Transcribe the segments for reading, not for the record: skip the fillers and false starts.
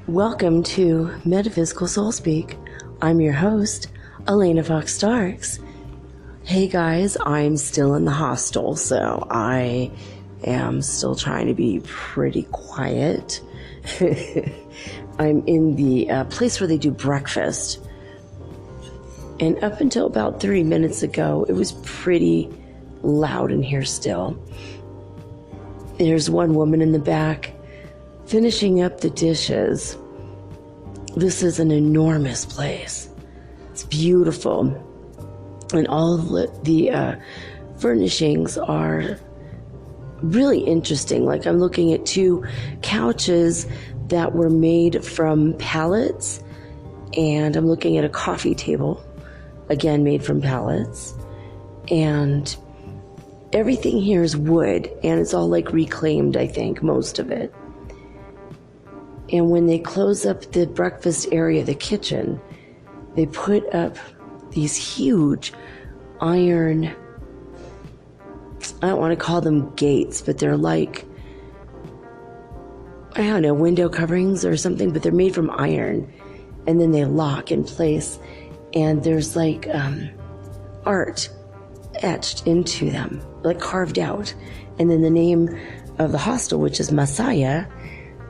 Welcome to Metaphysical Soul Speak. I'm your host, Alanna Fox Starks. Hey guys, I'm still in the hostel, so I am still trying to be pretty quiet. I'm in the place where they do breakfast. And up until about 3 minutes ago, it was pretty loud in here still. There's one woman in the back finishing up the dishes. This is an enormous place. It's beautiful. And all of the furnishings are really interesting. Like, I'm looking at 2 couches that were made from pallets, and I'm looking at a coffee table, again made from pallets. And everything here is wood, and it's all like reclaimed, I think, most of it. And when they close up the breakfast area, the kitchen, they put up these huge iron, I don't want to call them gates, but they're like, I don't know, window coverings or something, but they're made from iron. And then they lock in place. And there's like art etched into them, like carved out. And then the name of the hostel, which is Messiah,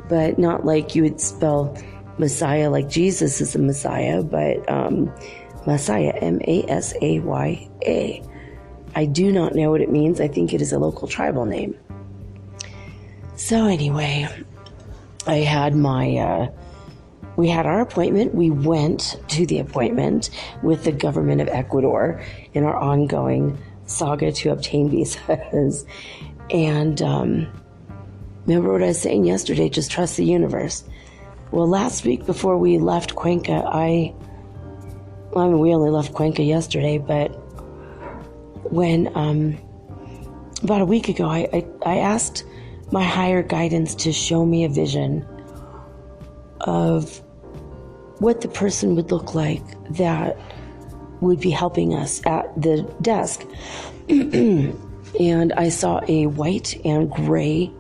but not like you would spell Messiah like Jesus is the Messiah, but Messiah, Masaya. I do not know what it means. I think it is a local tribal name. So anyway, I had we had our appointment. We went to the appointment with the government of Ecuador in our ongoing saga to obtain visas. And remember what I was saying yesterday, just trust the universe. Well, last week before we left Cuenca, we only left Cuenca yesterday, but when, about a week ago, I asked my higher guidance to show me a vision of what the person would look like that would be helping us at the desk. And I saw a white and gray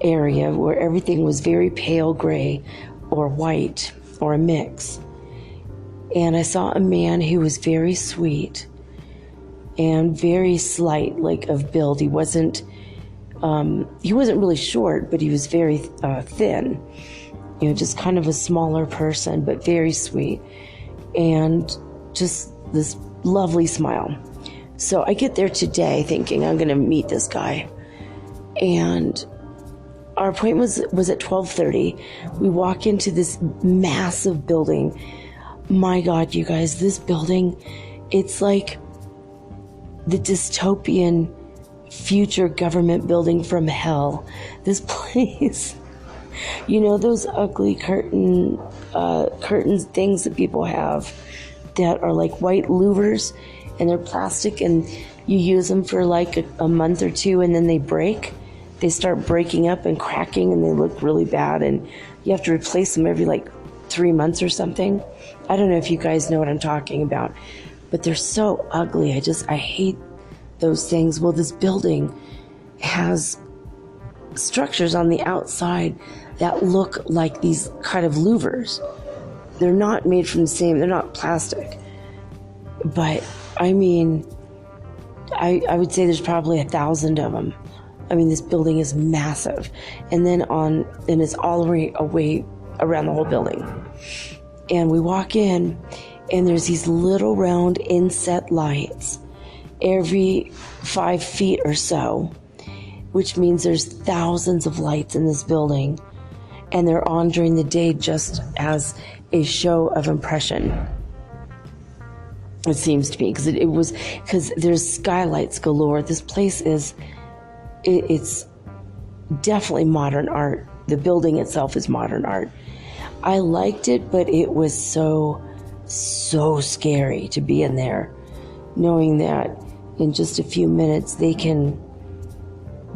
area where everything was very pale gray or white or a mix. And I saw a man who was very sweet and very slight, like of build. He wasn't really short, but he was very thin. Just kind of a smaller person, but very sweet. And just this lovely smile. So I get there today thinking I'm going to meet this guy. And our appointment was at 12:30. We walk into this massive building. My God, you guys, this building, it's like the dystopian future government building from hell. This place, those ugly curtains things that people have that are like white louvers, and they're plastic, and you use them for like a month or two, and then they break. They start breaking up and cracking, and they look really bad, and you have to replace them every like 3 months or something. I don't know if you guys know what I'm talking about, but they're so ugly. I hate those things. Well, this building has structures on the outside that look like these kind of louvers. They're not made from they're not plastic. But, I mean, I would say there's probably 1,000 of them. I mean, this building is massive. And it's all the way around the whole building. And we walk in, and there's these little round inset lights every 5 feet or so, which means there's thousands of lights in this building. And they're on during the day just as a show of impression. It seems to me, because there's skylights galore. This place it's definitely modern art. The building itself is modern art. I liked it, but it was so scary to be in there, knowing that in just a few minutes they can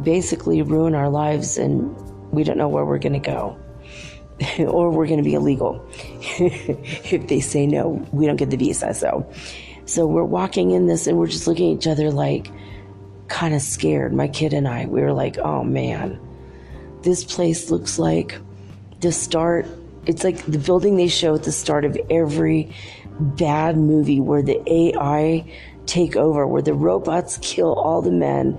basically ruin our lives and we don't know where we're going to go. Or we're going to be illegal if they say no, we don't get the visa. So we're walking in this and we're just looking at each other like kind of scared. My kid and I, we were like, oh man, this place looks like the start. It's like the building they show at the start of every bad movie where the AI take over, where the robots kill all the men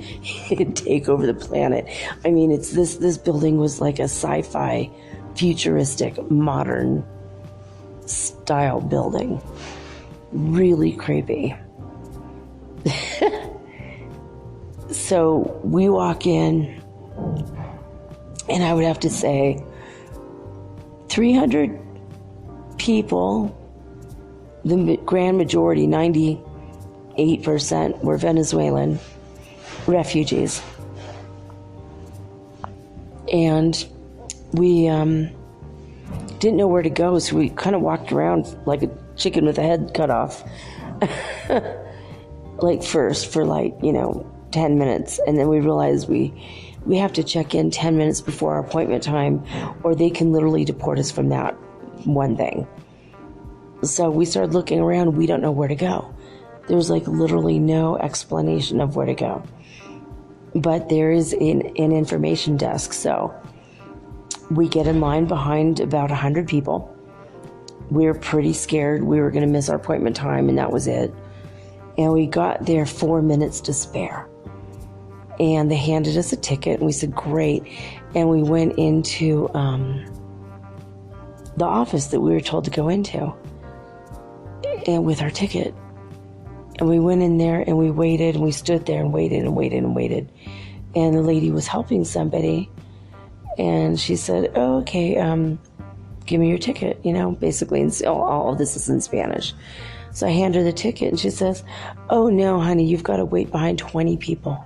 and take over the planet. I mean, it's this building was like a sci-fi, futuristic, modern style building. Really creepy. So we walk in, and I would have to say 300 people, the grand majority, 98%, were Venezuelan refugees. And we didn't know where to go, so we kind of walked around like a chicken with a head cut off. Like first for 10 minutes, and then we realized we have to check in 10 minutes before our appointment time, or they can literally deport us from that one thing. So we started looking around. We don't know where to go. There's literally no explanation of where to go. But there is an information desk, so we get in line behind about 100 people. We were pretty scared we were going to miss our appointment time, and that was it. And we got there 4 minutes to spare. And they handed us a ticket, and we said, great. And we went into the office that we were told to go into, and with our ticket. And we went in there, and we waited, and we stood there and waited and waited and waited. And the lady was helping somebody, and she said, oh, okay, give me your ticket, basically. And all of this is in Spanish. So I hand her the ticket, and she says, oh, no, honey, you've got to wait behind 20 people.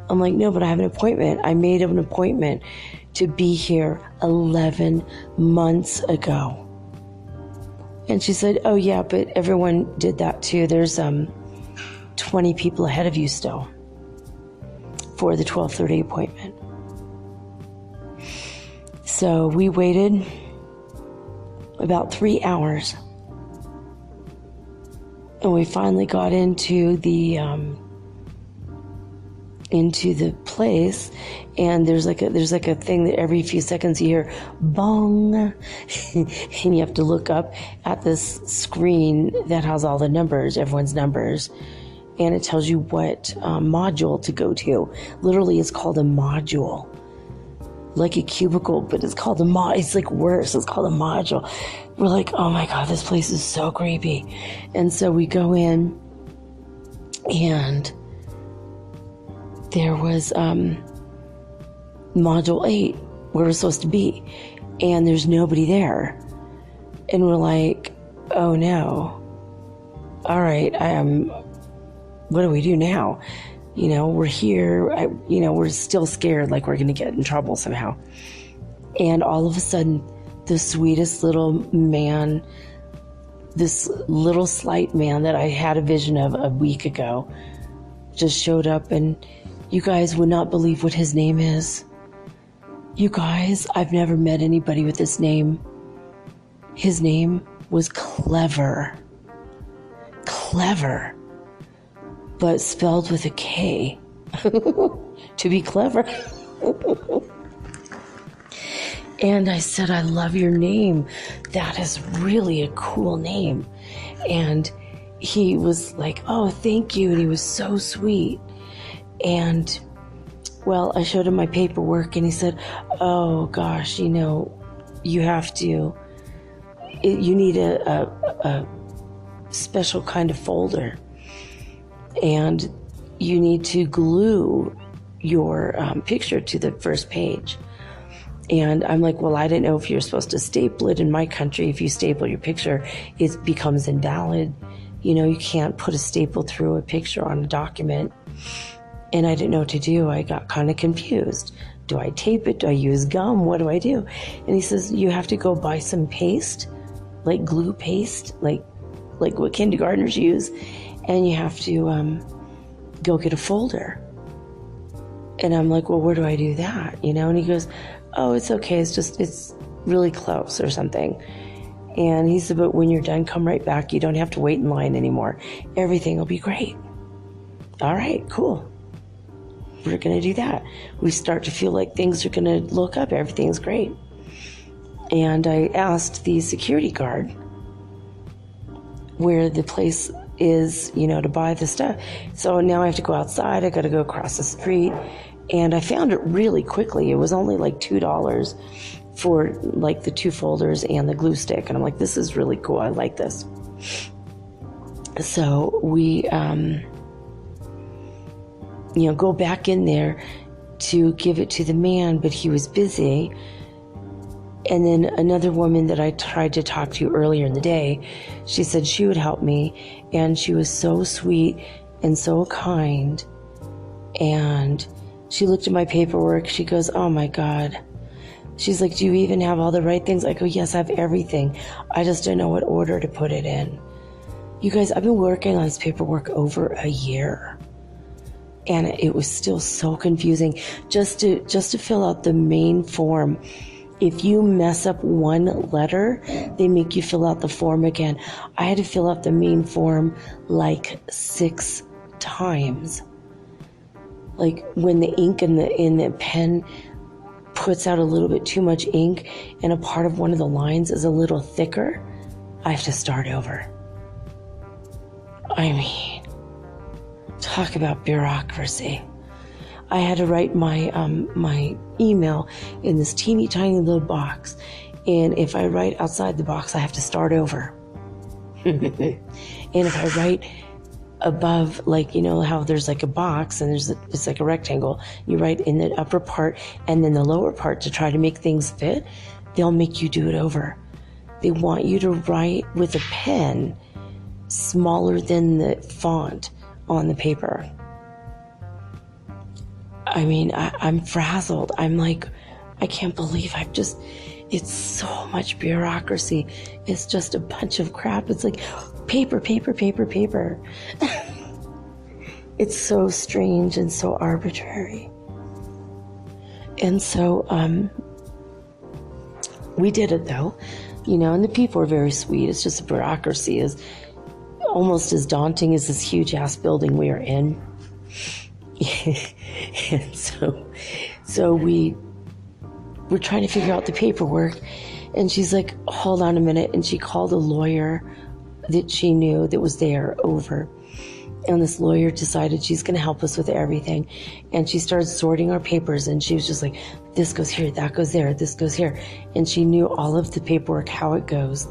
I'm like, no, but I have an appointment. I made an appointment to be here 11 months ago. And she said, oh, yeah, but everyone did that too. There's 20 people ahead of you still for the 12:30 appointment. So we waited about 3 hours. And we finally got into the place, and there's like a thing that every few seconds you hear bong, and you have to look up at this screen that has all the numbers, everyone's numbers, and it tells you what module to go to. Literally, it's called a module, like a cubicle, but it's called it's like worse. It's called a module. We're like, oh my God, this place is so creepy. And so we go in, and there was module 8 where we're supposed to be, and there's nobody there. And we're like, oh no. All right, what do we do now? We're here, we're still scared like we're going to get in trouble somehow. And all of a sudden, the sweetest little man, this little slight man that I had a vision of a week ago, just showed up, and you guys would not believe what his name is. You guys, I've never met anybody with this name. His name was Clever. Clever. But spelled with a K. To be clever. And I said, I love your name. That is really a cool name. And he was like, oh, thank you. And he was so sweet. And, well, I showed him my paperwork, and he said, oh, gosh, you have to, you need a special kind of folder, and you need to glue your picture to the first page. And I'm like, well, I didn't know if you're supposed to staple it. In my country, if you staple your picture, it becomes invalid. You know, you can't put a staple through a picture on a document. And I didn't know what to do. I got kind of confused. Do I tape it? Do I use gum? What do I do? And he says, you have to go buy some paste, like glue paste, like what kindergartners use. And you have to go get a folder. And I'm like, well, where do I do that? You know? And he goes, oh, it's okay. It's really close or something. And he said, but when you're done, come right back. You don't have to wait in line anymore. Everything will be great. All right, cool. We're going to do that. We start to feel like things are going to look up. Everything's great. And I asked the security guard where the place is, you know, to buy the stuff. So now I have to go outside. I got to go across the street. And I found it really quickly. It was only like $2 for like the 2 folders and the glue stick. And I'm like, this is really cool. I like this. So we, go back in there to give it to the man, but he was busy. And then another woman that I tried to talk to earlier in the day, she said she would help me. And she was so sweet and so kind. And she looked at my paperwork. She goes, oh my God. She's like, do you even have all the right things? I go, yes, I have everything. I just don't know what order to put it in. You guys, I've been working on this paperwork over a year. And it was still so confusing. Just to fill out the main form. If you mess up one letter, they make you fill out the form again. I had to fill out the main form like 6 times. Like when the ink in the pen puts out a little bit too much ink and a part of one of the lines is a little thicker, I have to start over. I mean, talk about bureaucracy. I had to write my my email in this teeny tiny little box, and if I write outside the box, I have to start over. And if I write above, like, you know how there's like a box and it's like a rectangle, you write in the upper part and then the lower part to try to make things fit, they'll make you do it over. They want you to write with a pen smaller than the font on the paper. I mean, I'm frazzled. I'm like, I can't believe it's so much bureaucracy. It's just a bunch of crap. It's like paper. It's so strange and so arbitrary. And so, we did it though, and the people were very sweet. It's just the bureaucracy is almost as daunting as this huge ass building we are in. And so we were trying to figure out the paperwork, and she's like, hold on a minute. And she called a lawyer that she knew that was there over. And this lawyer decided she's going to help us with everything. And she started sorting our papers, and she was just like, this goes here, that goes there, this goes here. And she knew all of the paperwork, how it goes.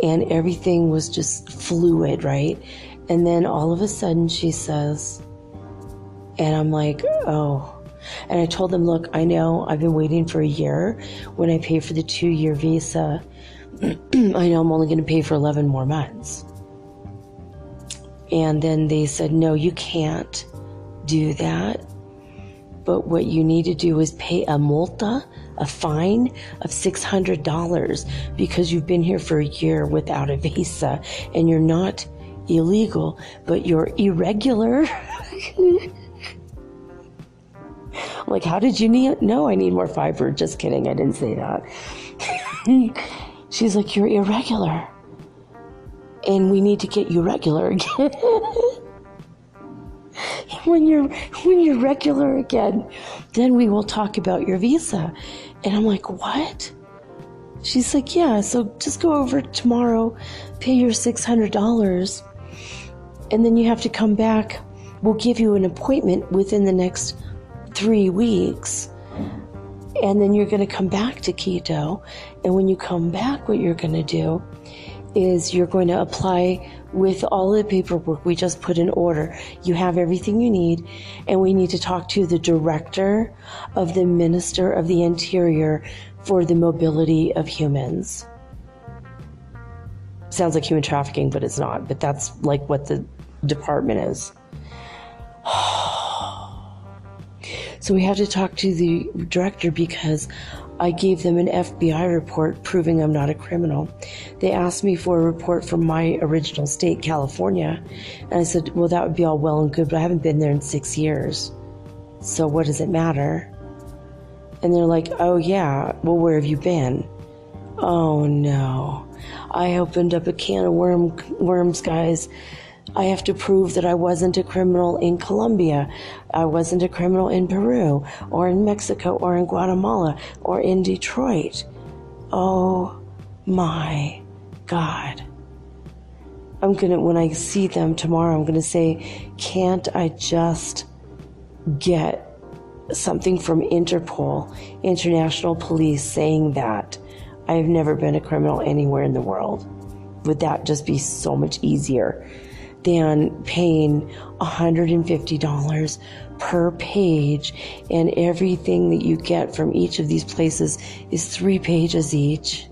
And everything was just fluid, right? And then all of a sudden she says, and I'm like, oh. And I told them, look, I know I've been waiting for a year. When I pay for the 2-year visa, I know I'm only going to pay for 11 more months. And then they said, no, you can't do that. But what you need to do is pay a multa, a fine of $600 because you've been here for a year without a visa, and you're not illegal, but you're irregular. Like, how did you know I need more fiber? Just kidding, I didn't say that. She's like, you're irregular, and we need to get you regular again. When you're regular again, then we will talk about your visa. And I'm like, what? She's like, yeah, so just go over tomorrow, pay your $600, and then you have to come back. We'll give you an appointment within the next 3 weeks, and then you're going to come back to Quito. And when you come back, what you're going to do is you're going to apply with all the paperwork we just put in order. You have everything you need, and we need to talk to the director of the Minister of the Interior for the mobility of humans. Sounds like human trafficking, but it's not. But that's like what the department is. So we have to talk to the director because I gave them an FBI report proving I'm not a criminal. They asked me for a report from my original state, California. And I said, well, that would be all well and good, but I haven't been there in 6 years. So what does it matter? And they're like, oh yeah, well, where have you been? Oh no. I opened up a can of worms, guys. I have to prove that I wasn't a criminal in Colombia. I wasn't a criminal in Peru or in Mexico or in Guatemala or in Detroit. Oh my God. When I see them tomorrow, I'm going to say, can't I just get something from Interpol, International Police, saying that I've never been a criminal anywhere in the world? Would that just be so much easier than paying $150 per page, and everything that you get from each of these places is 3 pages each?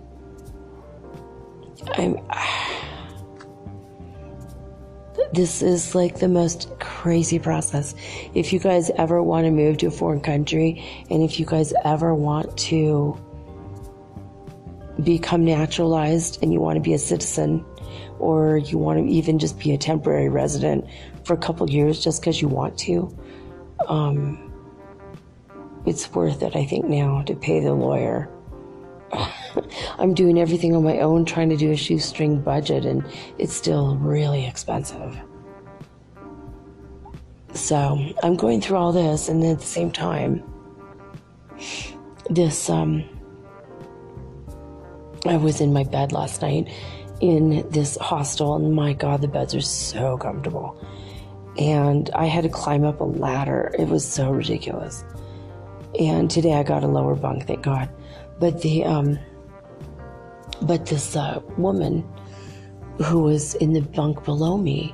This is like the most crazy process. If you guys ever want to move to a foreign country, and if you guys ever want to become naturalized and you want to be a citizen, or you want to even just be a temporary resident for a couple years just because you want to, it's worth it, I think, now to pay the lawyer. I'm doing everything on my own, trying to do a shoestring budget, and it's still really expensive. So I'm going through all this, and at the same time, I was in my bed last night in this hostel, and my God, the beds are so comfortable. And I had to climb up a ladder. It was so ridiculous. And today I got a lower bunk, thank God. But this woman who was in the bunk below me,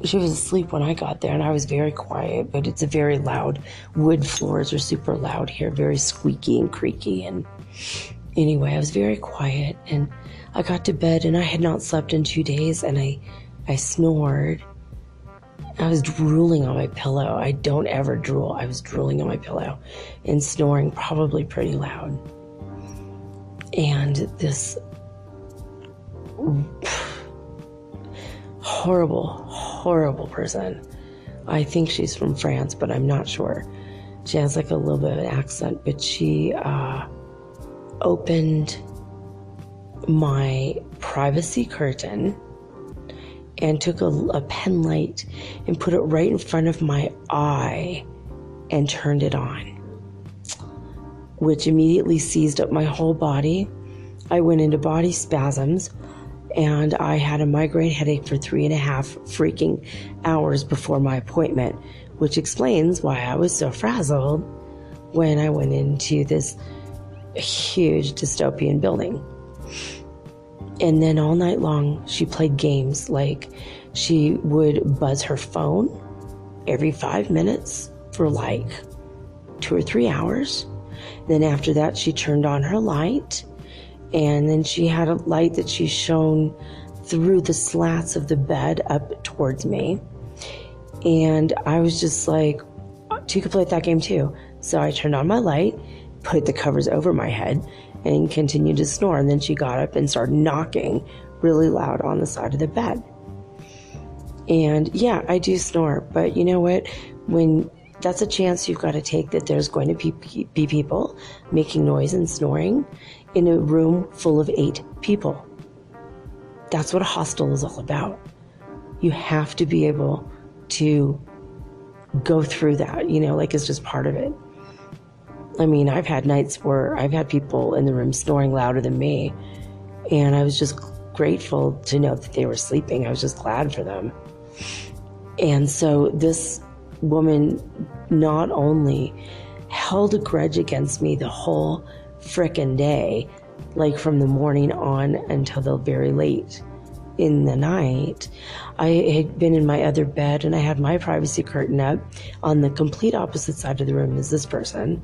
she was asleep when I got there, and I was very quiet, but it's a very loud, wood floors are super loud here, very squeaky and creaky. And anyway, I was very quiet, and I got to bed, and I had not slept in 2 days, and I snored. I was drooling on my pillow. I don't ever drool. I was drooling on my pillow and snoring probably pretty loud. And this horrible person, I think she's from France, but I'm not sure. She has like a little bit of an accent, but she opened my privacy curtain and took a pen light and put it right in front of my eye and turned it on, which immediately seized up my whole body. I went into body spasms, and I had a migraine headache for 3.5 freaking hours before my appointment, which explains why I was so frazzled when I went into this huge dystopian building. And then all night long, she played games. Like, she would buzz her phone every 5 minutes for like 2 or 3 hours. Then after that, she turned on her light, and then she had a light that she shone through the slats of the bed up towards me. And I was just like, you could play that game too. So I turned on my light, put the covers over my head, and continued to snore. And then she got up and started knocking really loud on the side of the bed. And yeah, I do snore, but you know what? When that's a chance you've got to take, that there's going to be people making noise and snoring in a room full of 8 people. That's what a hostel is all about. You have to be able to go through that, like it's just part of it. I mean, I've had nights where I've had people in the room snoring louder than me, and I was just grateful to know that they were sleeping. I was just glad for them. And so this woman not only held a grudge against me the whole frickin' day, like from the morning on until the very late in the night, I had been in my other bed and I had my privacy curtain up on the complete opposite side of the room as this person,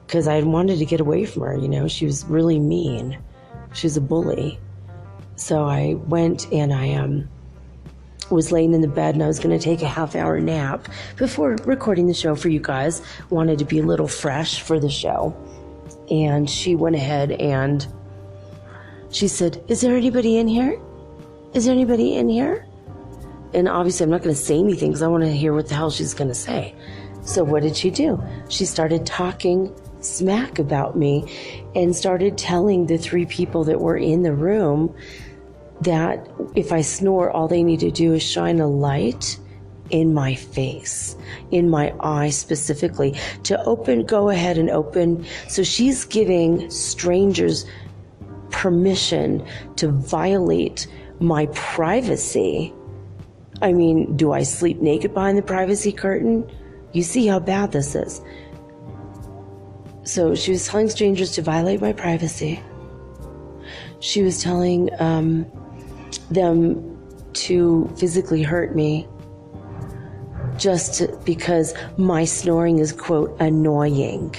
because I wanted to get away from her. You know, she was really mean. She was a bully. So I went and I was laying in the bed, and I was going to take a half-hour nap before recording the show for you guys. Wanted to be a little fresh for the show. And she went ahead and she said, "Is there anybody in here? Is there anybody in here?" And obviously I'm not going to say anything because I want to hear what the hell she's going to say. So what did she do? She started talking smack about me and started telling the 3 people that were in the room that if I snore, all they need to do is shine a light in my face, in my eye specifically, to go ahead and open. So she's giving strangers permission to violate my privacy. I mean, do I sleep naked behind the privacy curtain? You see how bad this is. So she was telling strangers to violate my privacy. She was telling them to physically hurt me just because my snoring is, quote, annoying.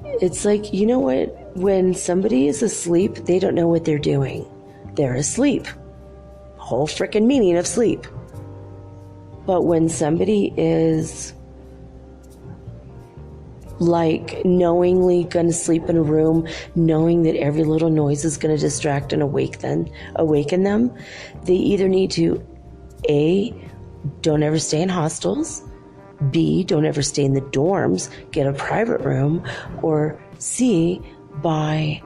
It's like, you know what? When somebody is asleep, they don't know what they're doing. They're asleep. Whole frickin' meaning of sleep. But when somebody is like knowingly going to sleep in a room, knowing that every little noise is going to distract and awaken them, they either need to A, don't ever stay in hostels, B, don't ever stay in the dorms, get a private room, or C, buy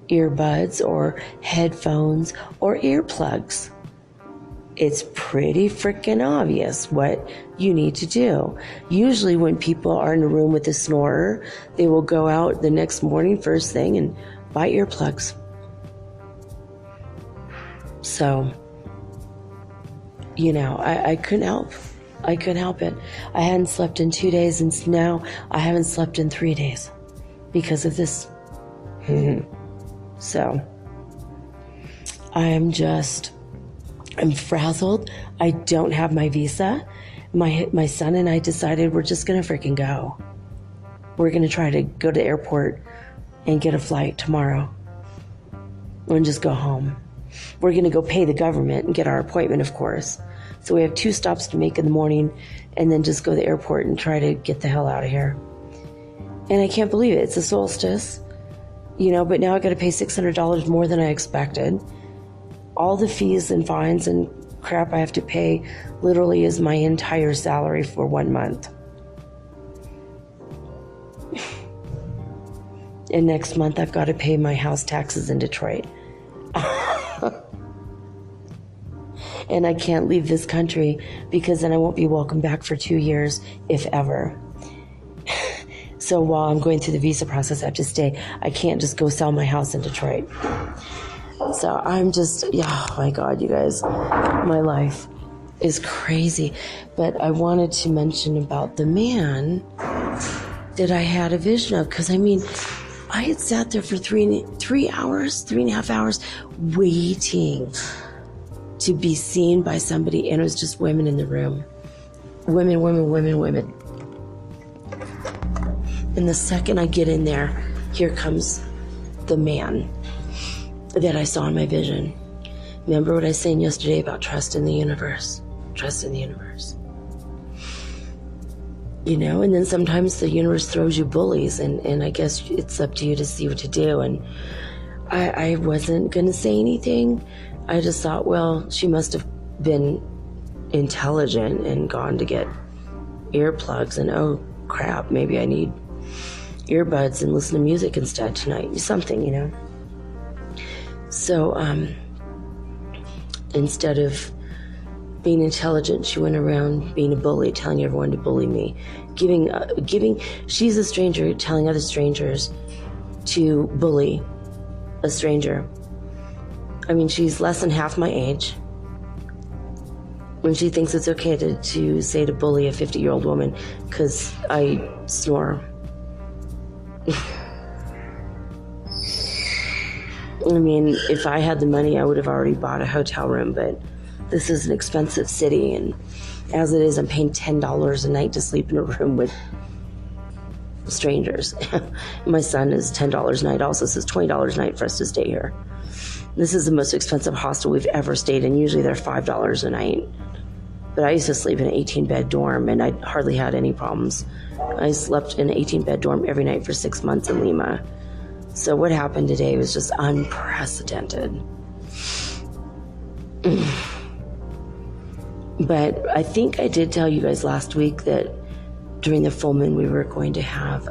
earbuds or headphones or earplugs. It's pretty freaking obvious what you need to do. Usually when people are in a room with a snorer, they will go out the next morning first thing and buy earplugs. So, you know, I couldn't help. I couldn't help it. I hadn't slept in 2 days, and now I haven't slept in 3 days because of this. So, I'm frazzled. I don't have my visa. My son and I decided we're just going to freaking go. We're going to try to go to the airport and get a flight tomorrow and just go home. We're going to go pay the government and get our appointment, of course. So we have 2 stops to make in the morning and then just go to the airport and try to get the hell out of here. And I can't believe it. It's a solstice, you know, but now I got to pay $600 more than I expected. All the fees and fines and crap I have to pay literally is my entire salary for 1 month. And next month I've got to pay my house taxes in Detroit. And I can't leave this country because then I won't be welcome back for 2 years, if ever. So while I'm going through the visa process, I have to stay. I can't just go sell my house in Detroit. So I'm just, oh my God, you guys, my life is crazy. But I wanted to mention about the man that I had a vision of, because I mean, I had sat there for 3.5 hours, waiting to be seen by somebody, and it was just women in the room. Women. And the second I get in there, here comes the man that I saw in my vision. Remember what I was saying yesterday about trust in the universe? Trust in the universe. You know, and then sometimes the universe throws you bullies, and I guess it's up to you to see what to do. And I wasn't going to say anything. I just thought, well, she must have been intelligent and gone to get earplugs, and oh crap, maybe I need earbuds and listen to music instead tonight. Something, you know. So instead of being intelligent, she went around being a bully, telling everyone to bully me, she's a stranger telling other strangers to bully a stranger. I mean, she's less than half my age. When she thinks it's okay to say to bully a 50-year-old woman because I snore. I mean, if I had the money, I would have already bought a hotel room, but this is an expensive city, and as it is, I'm paying $10 a night to sleep in a room with strangers. My son is $10 a night, also says $20 a night for us to stay here. This is the most expensive hostel we've ever stayed in. Usually they're $5 a night. But I used to sleep in an 18-bed dorm, and I hardly had any problems. I slept in an 18-bed dorm every night for 6 months in Lima. So what happened today was just unprecedented. But I think I did tell you guys last week that during the full moon we were going to have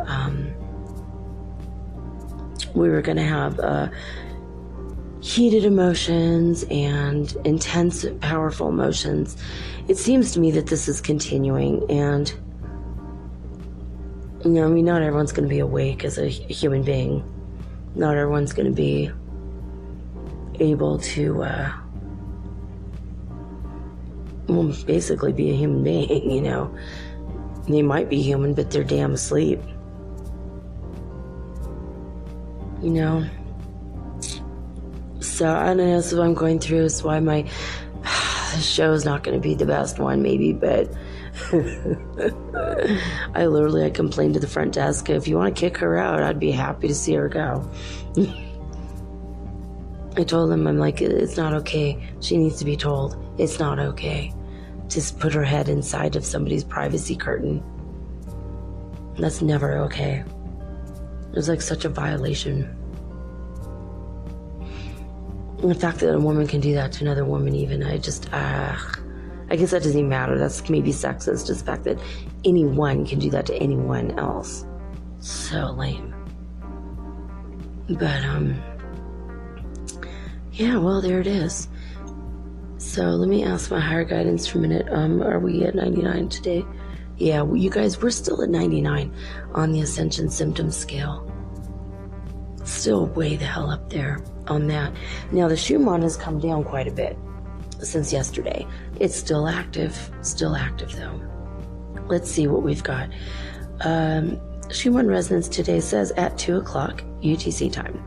heated emotions and intense, powerful emotions. It seems to me that this is continuing, and I mean, not everyone's going to be awake as a human being. Not everyone's going to be able to basically be a human being, They might be human, but they're damn asleep. So I don't know, so I'm going through, so why my show is not going to be the best one, maybe, but I complained to the front desk, if you want to kick her out, I'd be happy to see her go. I told them, I'm like, it's not okay. She needs to be told it's not okay to put her head inside of somebody's privacy curtain. That's never okay. It was like such a violation. And the fact that a woman can do that to another woman, even, I guess that doesn't even matter. That's maybe sexist, just the fact that anyone can do that to anyone else. So lame. But, yeah, well, there it is. So let me ask my higher guidance for a minute. Are we at 99 today? Yeah, well, you guys, we're still at 99 on the Ascension Symptoms Scale. Still way the hell up there on that. Now, the Schumann has come down quite a bit since yesterday. It's still active though. Let's see what we've got. Schumann Resonance today says at 2 o'clock UTC time.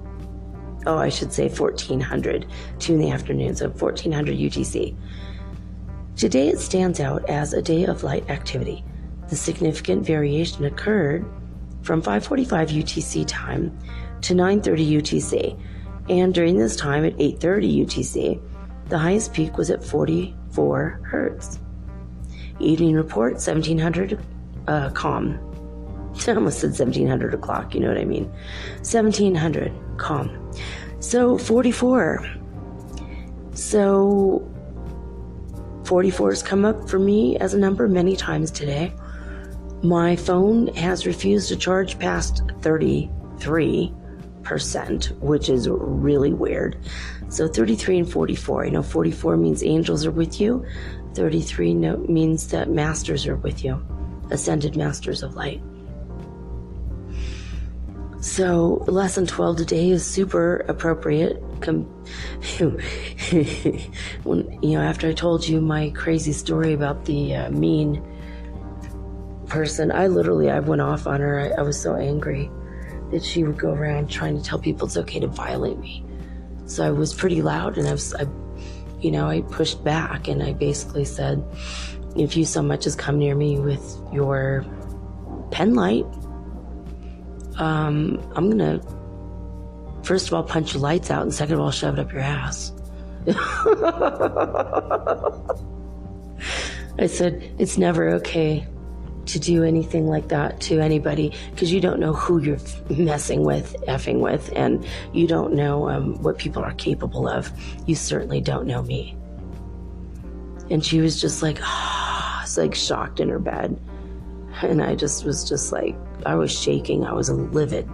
Oh, I should say 1400, 2 in the afternoon, so 1400 UTC. Today it stands out as a day of light activity. The significant variation occurred from 5:45 UTC time to 9:30 UTC, and during this time at 8:30 UTC, the highest peak was at 44 hertz. Evening report 1700 calm. I almost said 1700 o'clock, you know what I mean. 1700 calm. So 44. So 44 has come up for me as a number many times today. My phone has refused to charge past 33%, which is really weird. So 33 and 44. 44 means angels are with you. 33 means that masters are with you. Ascended masters of light. So lesson 12 today is super appropriate. After I told you my crazy story about the mean person, I went off on her. I was so angry that she would go around trying to tell people it's okay to violate me. So I was pretty loud, and I pushed back, and I basically said, if you so much as come near me with your pen light, I'm gonna, first of all, punch your lights out, and second of all, shove it up your ass. I said, it's never okay to do anything like that to anybody, because you don't know who you're messing with, effing with, and you don't know what people are capable of. You certainly don't know me. And she was just like, shocked in her bed. And I was I was shaking. I was livid.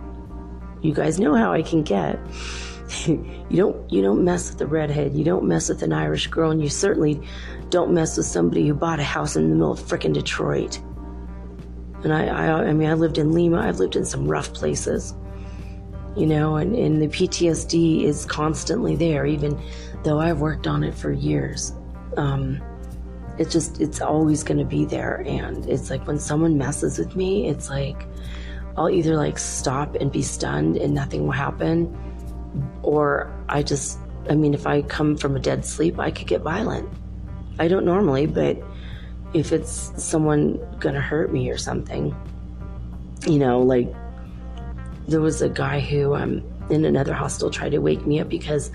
You guys know how I can get. You don't mess with a redhead. You don't mess with an Irish girl, and you certainly don't mess with somebody who bought a house in the middle of frickin' Detroit. And I lived in Lima. I've lived in some rough places, and the PTSD is constantly there, even though I've worked on it for years. It's always going to be there. And it's like when someone messes with me, it's like I'll either stop and be stunned and nothing will happen, Or if I come from a dead sleep, I could get violent. I don't normally, but if it's someone gonna hurt me or something, like there was a guy who in another hostel tried to wake me up because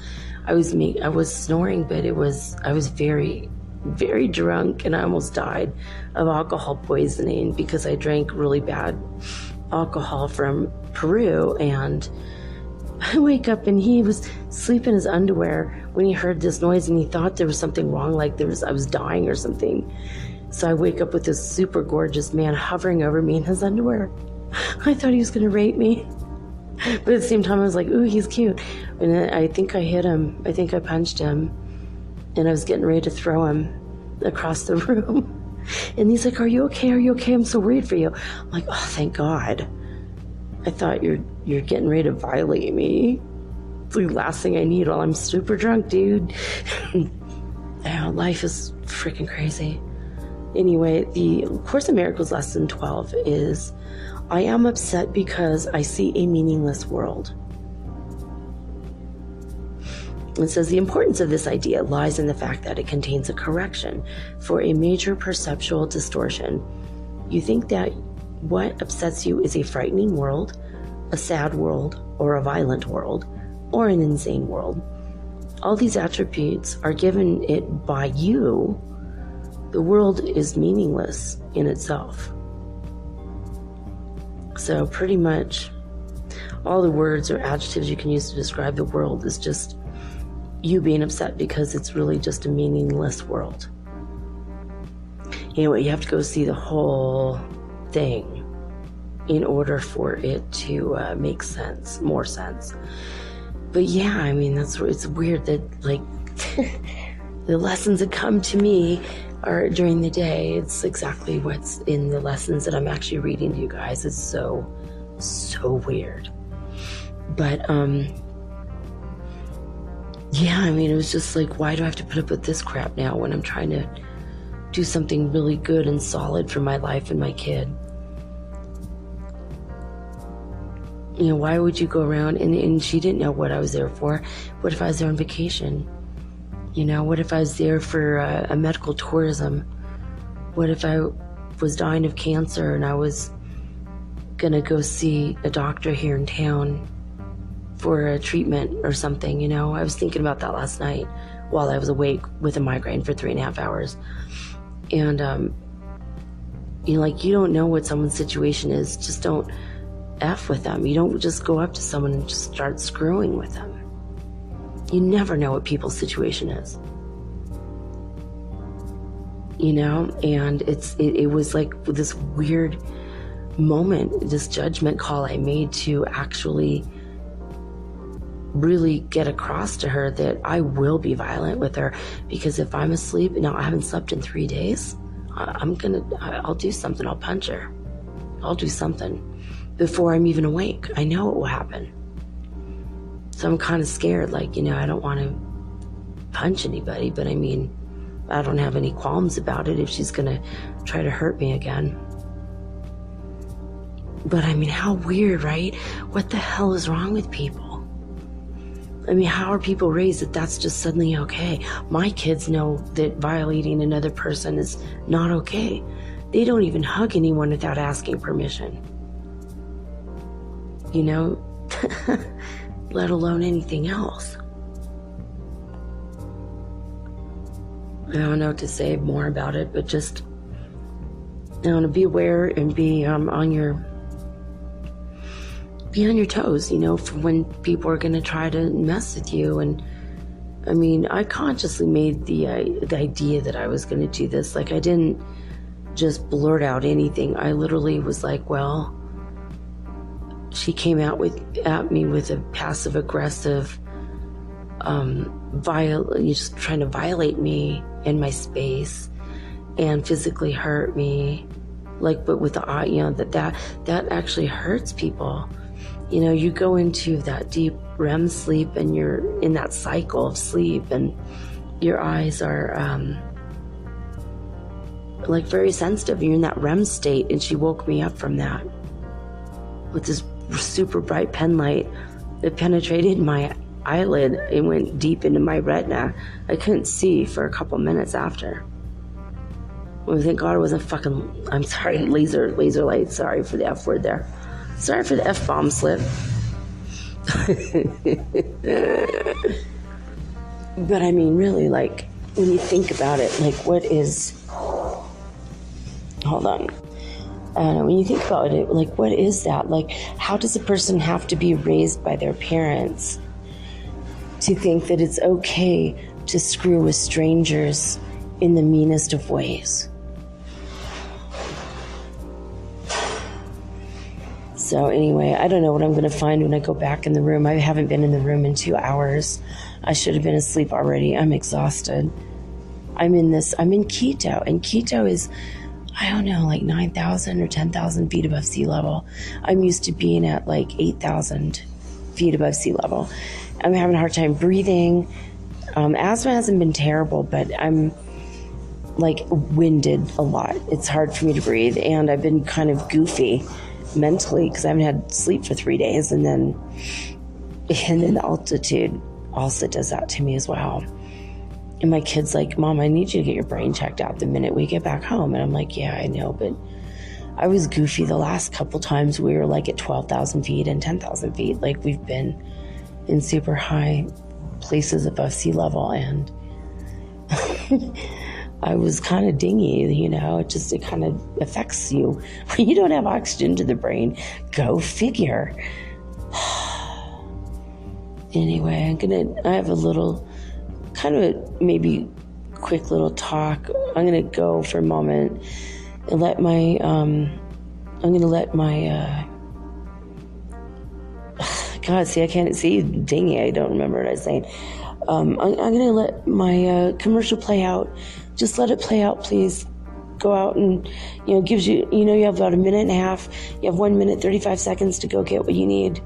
I was snoring, but I was very, very drunk, and I almost died of alcohol poisoning because I drank really bad alcohol from Peru. And I wake up and he was asleep in his underwear when he heard this noise, and he thought there was something wrong, like I was dying or something. So I wake up with this super gorgeous man hovering over me in his underwear. I thought he was going to rape me. But at the same time, I was like, ooh, he's cute. And I think I hit him. I think I punched him. And I was getting ready to throw him across the room. And he's like, are you okay? Are you okay? I'm so worried for you. I'm like, oh, thank God. I thought you're getting ready to violate me. It's the last thing I need while I'm super drunk, dude. Life is freaking crazy. Anyway, the Course in Miracles lesson 12 is, I am upset because I see a meaningless world. It says the importance of this idea lies in the fact that it contains a correction for a major perceptual distortion. You think that what upsets you is a frightening world, a sad world, or a violent world, or an insane world. All these attributes are given it by you. The world is meaningless in itself. So pretty much all the words or adjectives you can use to describe the world is just you being upset because it's really just a meaningless world. Anyway, you have to go see the whole thing in order for it to make sense, more sense. But yeah, it's weird that the lessons that come to me are during the day. It's exactly what's in the lessons that I'm actually reading to you guys. It's so weird. But it was just like, why do I have to put up with this crap now when I'm trying to do something really good and solid for my life and my kid? Why would you go around? And she didn't know what I was there for. What if I was there on vacation? What if I was there for a medical tourism? What if I was dying of cancer and I was gonna go see a doctor here in town for a treatment or something? I was thinking about that last night while I was awake with a migraine for 3.5 hours. And you don't know what someone's situation is. Just don't F with them. You don't just go up to someone and just start screwing with them. You never know what people's situation is. And it was like this weird moment, this judgment call I made to actually really get across to her that I will be violent with her, because if I'm asleep, now I haven't slept in 3 days, I'll do something. I'll punch her. I'll do something before I'm even awake. I know it will happen. So I'm kind of scared, I don't want to punch anybody, but I don't have any qualms about it if she's going to try to hurt me again. But how weird, right? What the hell is wrong with people? How are people raised that that's just suddenly okay? My kids know that violating another person is not okay. They don't even hug anyone without asking permission. Let alone anything else. I don't know what to say more about it, but just be aware and be on your toes, for when people are going to try to mess with you. And I consciously made the idea that I was going to do this. I didn't just blurt out anything. I literally was like, well, she came at me with a passive aggressive, just trying to violate me in my space and physically hurt me, but with the eye, that actually hurts people. You go into that deep REM sleep and you're in that cycle of sleep and your eyes are very sensitive. You're in that REM state, and she woke me up from that with this super bright pen light that penetrated my eyelid, it went deep into my retina. I couldn't see for a couple minutes after. Well, thank God it wasn't fucking, I'm sorry, laser light. Sorry for the F word there. Sorry for the F-bomb slip. But I mean, really, like, when you think about it, like, what is, hold on. When you think about it, like, what is that? Like, how does a person have to be raised by their parents to think that it's okay to screw with strangers in the meanest of ways? So anyway, I don't know what I'm going to find when I go back in the room. I haven't been in the room in 2 hours. I should have been asleep already. I'm exhausted. I'm in keto, and keto is, I don't know, like 9,000 or 10,000 feet above sea level. I'm used to being at like 8,000 feet above sea level. I'm having a hard time breathing. Asthma hasn't been terrible, but I'm like winded a lot. It's hard for me to breathe, and I've been kind of goofy mentally because I haven't had sleep for 3 days, and then the altitude also does that to me as well. And my kid's like, Mom, I need you to get your brain checked out the minute we get back home. And I'm like, yeah, I know, but I was goofy the last couple times we were like at 12,000 feet and 10,000 feet. Like, we've been in super high places above sea level, and I was kind of dingy, you know. It kind of affects you when you don't have oxygen to the brain. Go figure. Anyway, I have a little, kind of a maybe quick little talk. I'm going to go for a moment and let my, God, see, I can't see, dingy, I don't remember what I was saying. I'm going to let my commercial play out. Just let it play out, please. Go out and, gives you, you have about a minute and a half. You have 1 minute, 35 seconds to go get what you need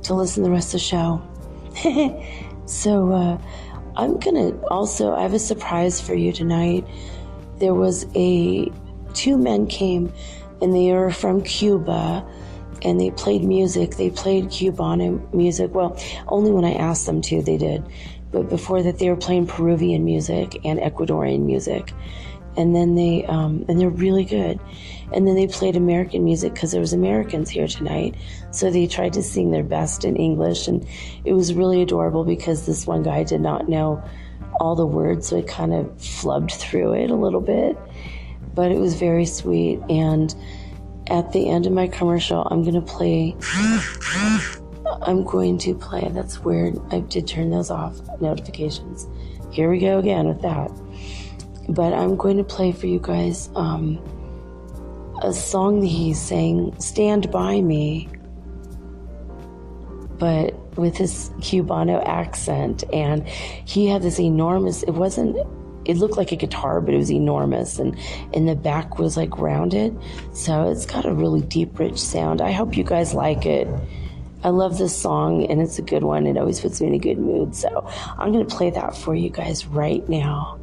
to listen to the rest of the show. So I'm going to also, I have a surprise for you tonight. There was two men came, and they are from Cuba, and they played music. They played Cubano music. Well, only when I asked them to, they did. But before that, they were playing Peruvian music and Ecuadorian music. And then and they're really good. And then they played American music because there was Americans here tonight. So they tried to sing their best in English. And it was really adorable because this one guy did not know all the words. So I kind of flubbed through it a little bit. But it was very sweet. And at the end of my commercial, I'm going to play, that's weird. I did turn those off, notifications. Here we go again with that. But I'm going to play for you guys a song that he sang, Stand By Me, but with his Cubano accent. And he had this enormous, it looked like a guitar, but it was enormous, and the back was like rounded. So it's got a really deep, rich sound. I hope you guys like it. I love this song, and it's a good one. It always puts me in a good mood. So I'm going to play that for you guys right now.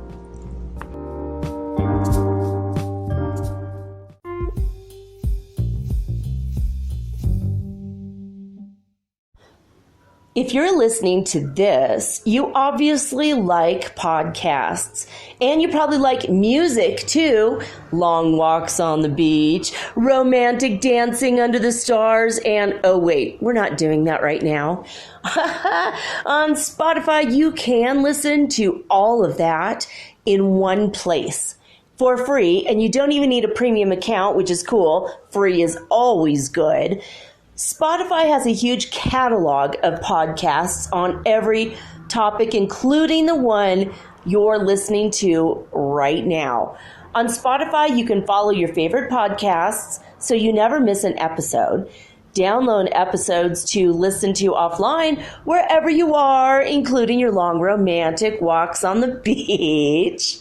If you're listening to this, you obviously like podcasts, and you probably like music too. Long walks on the beach, romantic dancing under the stars, and oh wait, we're not doing that right now. On Spotify, you can listen to all of that in one place for free, and you don't even need a premium account, which is cool. Free is always good. Spotify has a huge catalog of podcasts on every topic, including the one you're listening to right now. On Spotify, you can follow your favorite podcasts so you never miss an episode. Download episodes to listen to offline wherever you are, including your long romantic walks on the beach.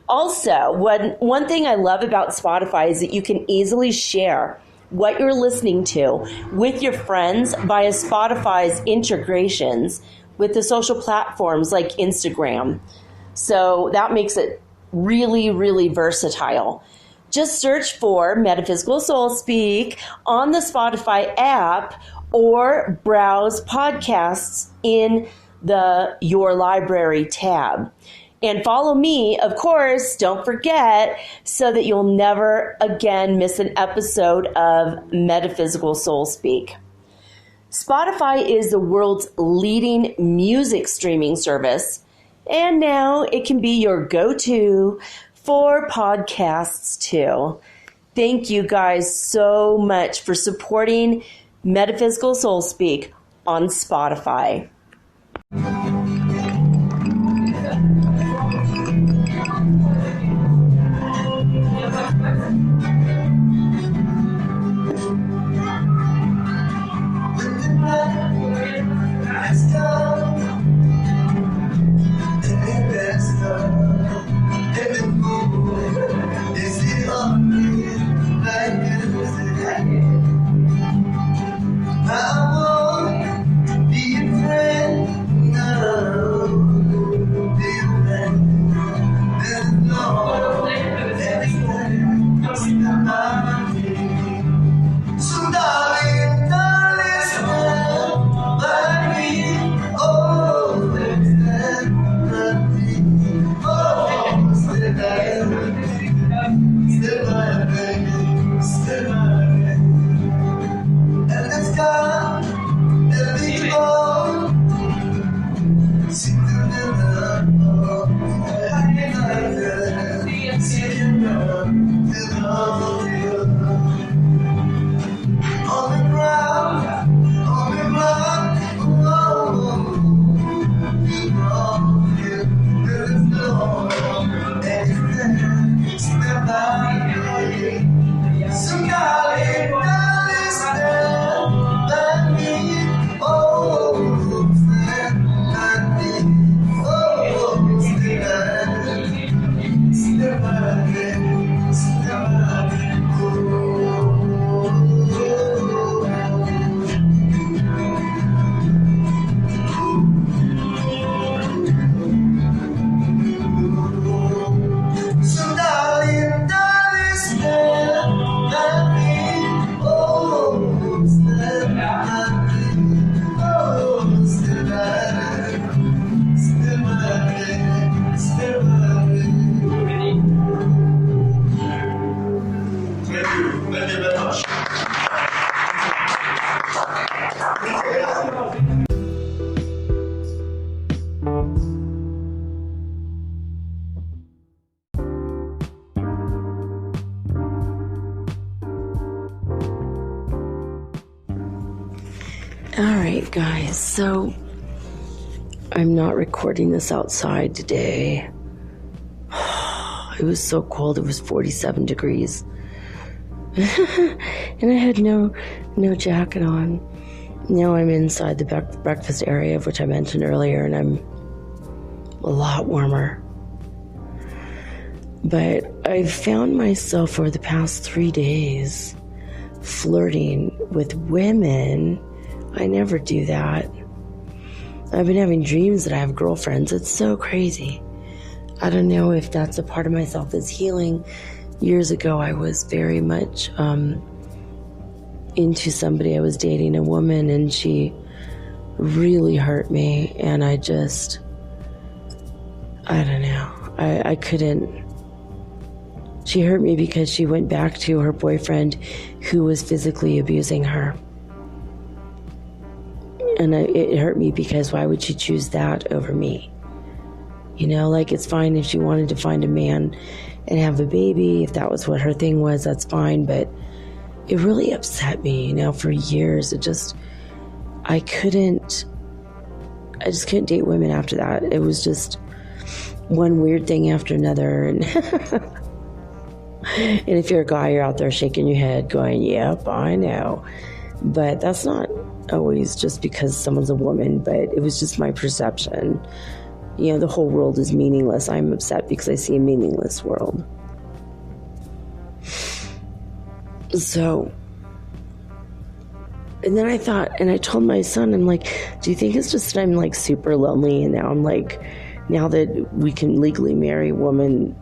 Also, one thing I love about Spotify is that you can easily share what you're listening to with your friends via Spotify's integrations with the social platforms like Instagram. So that makes it really, really versatile. Just search for Metaphysical Soul Speak on the Spotify app or browse podcasts in the Your Library tab. And follow me, of course, don't forget, so that you'll never again miss an episode of Metaphysical Soul Speak. Spotify is the world's leading music streaming service, and now it can be your go-to for podcasts too. Thank you guys so much for supporting Metaphysical Soul Speak on Spotify. All right, guys, so I'm not recording this outside today. It was so cold. It was 47 degrees. And I had no jacket on. Now I'm inside the breakfast area, of which I mentioned earlier, and I'm a lot warmer. But I've found myself over the past 3 days flirting with women. I never do that. I've been having dreams that I have girlfriends. It's so crazy. I don't know if that's a part of myself that's healing. Years ago, I was very much into somebody. I was dating a woman, and she really hurt me. And I don't know. I couldn't. She hurt me because she went back to her boyfriend who was physically abusing her. And it hurt me because why would she choose that over me? You know, like, it's fine if she wanted to find a man and have a baby. If that was what her thing was, that's fine. But it really upset me, you know, for years. I just couldn't date women after that. It was just one weird thing after another. And, and if you're a guy, you're out there shaking your head going, yep, I know. But that's not always just because someone's a woman, but it was just my perception. You know, the whole world is meaningless. I'm upset because I see a meaningless world. So, and then I thought, and I told my son, I'm like, do you think it's just that I'm like super lonely, and now I'm like, now that we can legally marry a woman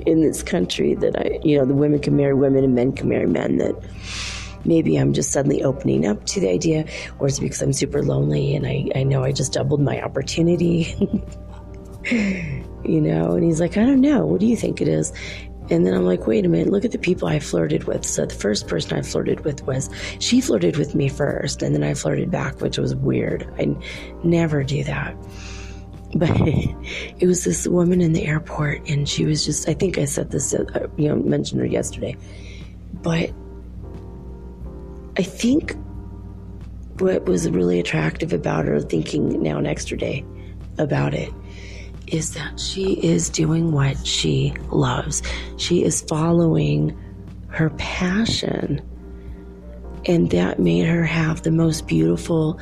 in this country, that the women can marry women and men can marry men, that maybe I'm just suddenly opening up to the idea, or it's because I'm super lonely and I know I just doubled my opportunity. And he's like, I don't know. What do you think it is? And then I'm like, wait a minute, look at the people I flirted with. So the first person I flirted with she flirted with me first, and then I flirted back, which was weird. I never do that. But it was this woman in the airport, and she was just, I think I said this, mentioned her yesterday. But I think what was really attractive about her, thinking now an extra day about it, is that she is doing what she loves. She is following her passion. And that made her have the most beautiful,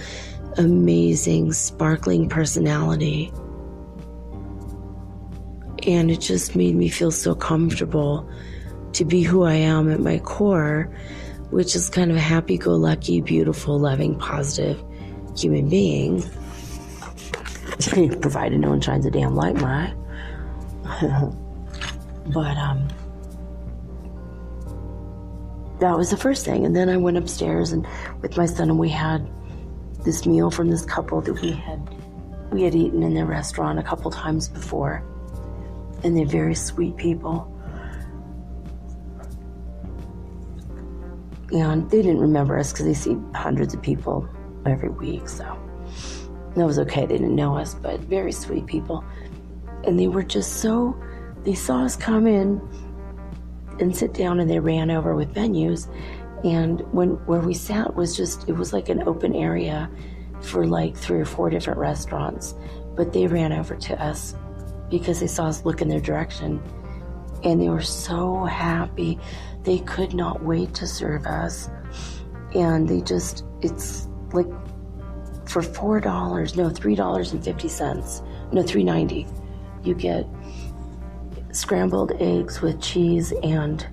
amazing, sparkling personality. And it just made me feel so comfortable to be who I am at my core, which is kind of a happy-go-lucky, beautiful, loving, positive human being. Provided no one shines a damn light in my eye. But that was the first thing. And then I went upstairs and with my son, and we had this meal from this couple that we had eaten in their restaurant a couple times before. And they're very sweet people. And they didn't remember us because they see hundreds of people every week, so that was okay. They didn't know us, but very sweet people. And they were just they saw us come in and sit down, and they ran over with menus. And where we sat it was like an open area for like 3 or 4 different restaurants. But they ran over to us because they saw us look in their direction. And they were so happy. They could not wait to serve us. And it's like for $3.50, no, $3.90, you get scrambled eggs with cheese and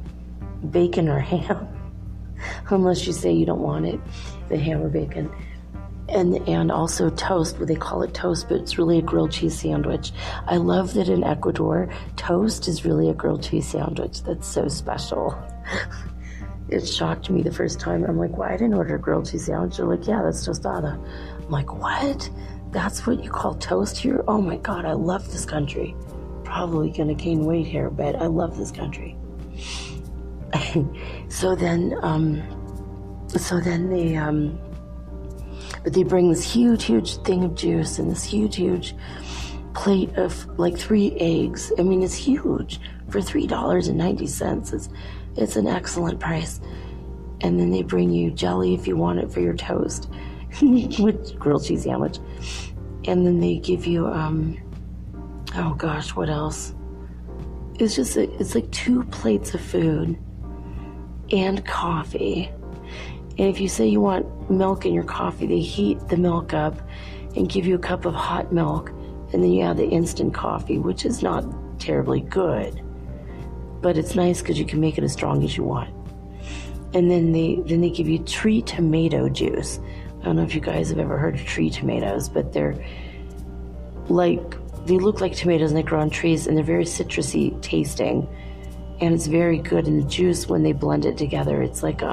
bacon or ham, unless you say you don't want it, the ham or bacon. And also toast, they call it toast, but it's really a grilled cheese sandwich. I love that in Ecuador, toast is really a grilled cheese sandwich. That's so special. It shocked me the first time. I'm like, why? I didn't order a grilled cheese sandwich. They're like, yeah, that's tostada. I'm like, what? That's what you call toast here? Oh my God, I love this country. Probably gonna gain weight here, but I love this country. So then they bring this huge thing of juice and this huge plate of like 3 eggs. I mean, it's huge for $3.90. It's an excellent price. And then they bring you jelly if you want it for your toast, with grilled cheese sandwich. And then they give you, oh gosh, what else? It's like 2 plates of food and coffee. And if you say you want milk in your coffee, they heat the milk up and give you a cup of hot milk. And then you have the instant coffee, which is not terribly good, but it's nice because you can make it as strong as you want. And then they give you tree tomato juice. I don't know if you guys have ever heard of tree tomatoes, but they look like tomatoes and they grow on trees, and they're very citrusy tasting, and it's very good. And the juice, when they blend it together, it's like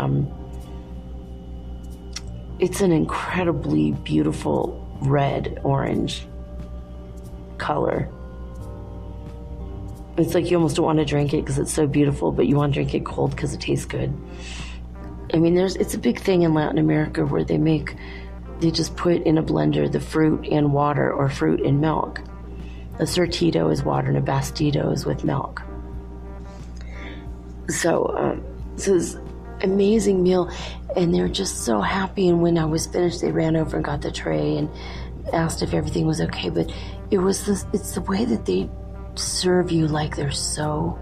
it's an incredibly beautiful red-orange color. It's like you almost don't want to drink it because it's so beautiful, but you want to drink it cold because it tastes good. I mean, it's a big thing in Latin America where they just put in a blender the fruit and water, or fruit and milk. A surtido is water and a bastido is with milk. So this amazing meal, and they're just so happy. And when I was finished, they ran over and got the tray and asked if everything was okay. But it's the way that they serve you, like they're so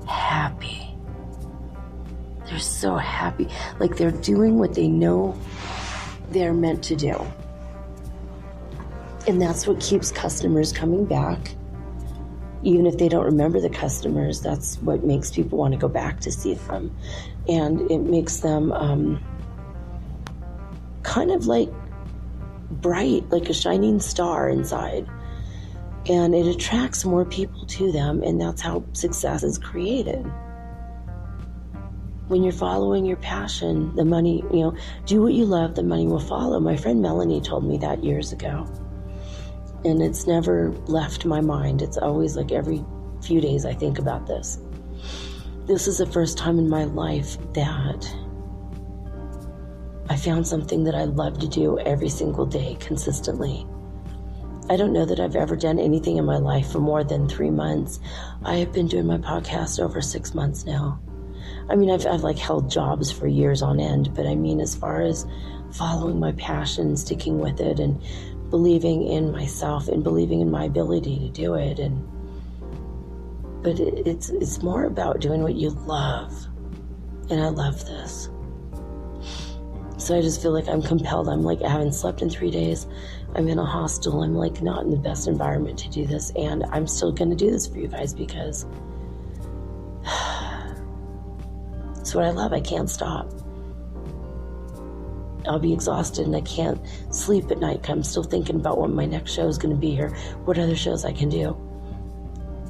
happy. They're so happy, like they're doing what they know they're meant to do. And that's what keeps customers coming back. Even if they don't remember the customers, that's what makes people want to go back to see them. And it makes them kind of like bright, like a shining star inside. And it attracts more people to them, and that's how success is created. when you're following your passion, the money, do what you love, the money will follow. My friend Melanie told me that years ago. And it's never left my mind. It's always like every few days I think about this. This is the first time in my life that I found something that I love to do every single day consistently. I don't know that I've ever done anything in my life for more than 3 months. I have been doing my podcast over 6 months now. I mean, I've like held jobs for years on end, but I mean, as far as following my passion, sticking with it, and believing in myself and believing in my ability to do it, but it's more about doing what you love, and I love this. So I just feel like I'm compelled. I'm like, I haven't slept in 3 days. I'm in a hostel. I'm like not in the best environment to do this, and I'm still going to do this for you guys because it's what I love. I can't stop. I'll be exhausted and I can't sleep at night. I'm still thinking about what my next show is going to be or what other shows I can do.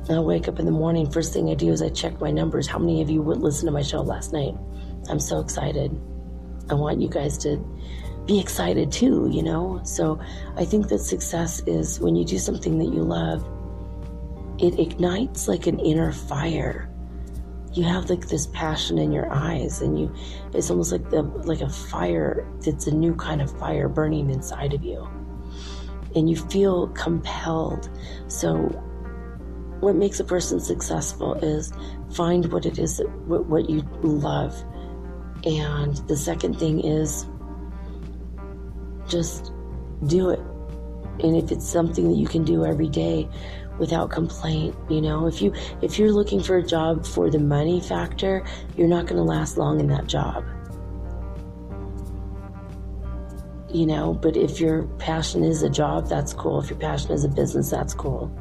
I'll wake up in the morning. First thing I do is I check my numbers. How many of you would listen to my show last night? I'm so excited. I want you guys to be excited too, So I think that success is when you do something that you love, it ignites like an inner fire. You have like this passion in your eyes, and it's almost like a fire that's a new kind of fire burning inside of you. And you feel compelled. So what makes a person successful is find what it is, what you love. And the second thing is just do it. And if it's something that you can do every day without complaint, if you're looking for a job for the money factor, you're not going to last long in that job. But if your passion is a job, that's cool. If your passion is a business, that's cool.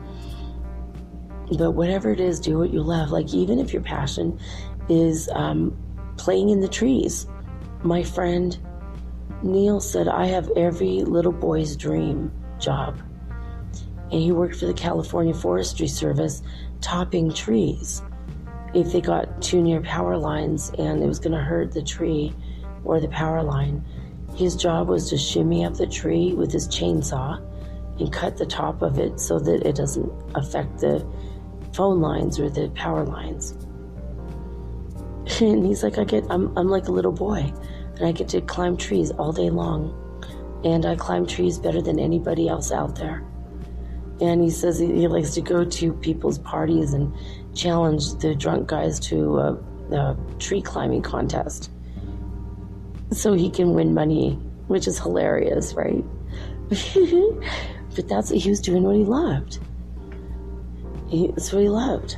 But whatever it is, do what you love. Like even if your passion is playing in the trees. My friend Neil said, I have every little boy's dream job. And he worked for the California Forestry Service topping trees. If they got too near power lines and it was going to hurt the tree or the power line, his job was to shimmy up the tree with his chainsaw and cut the top of it so that it doesn't affect the phone lines or the power lines. And he's like, I'm like a little boy, and I get to climb trees all day long, and I climb trees better than anybody else out there. And he says he likes to go to people's parties and challenge the drunk guys to a tree climbing contest so he can win money, which is hilarious, right? But he was doing what he loved. That's what he loved.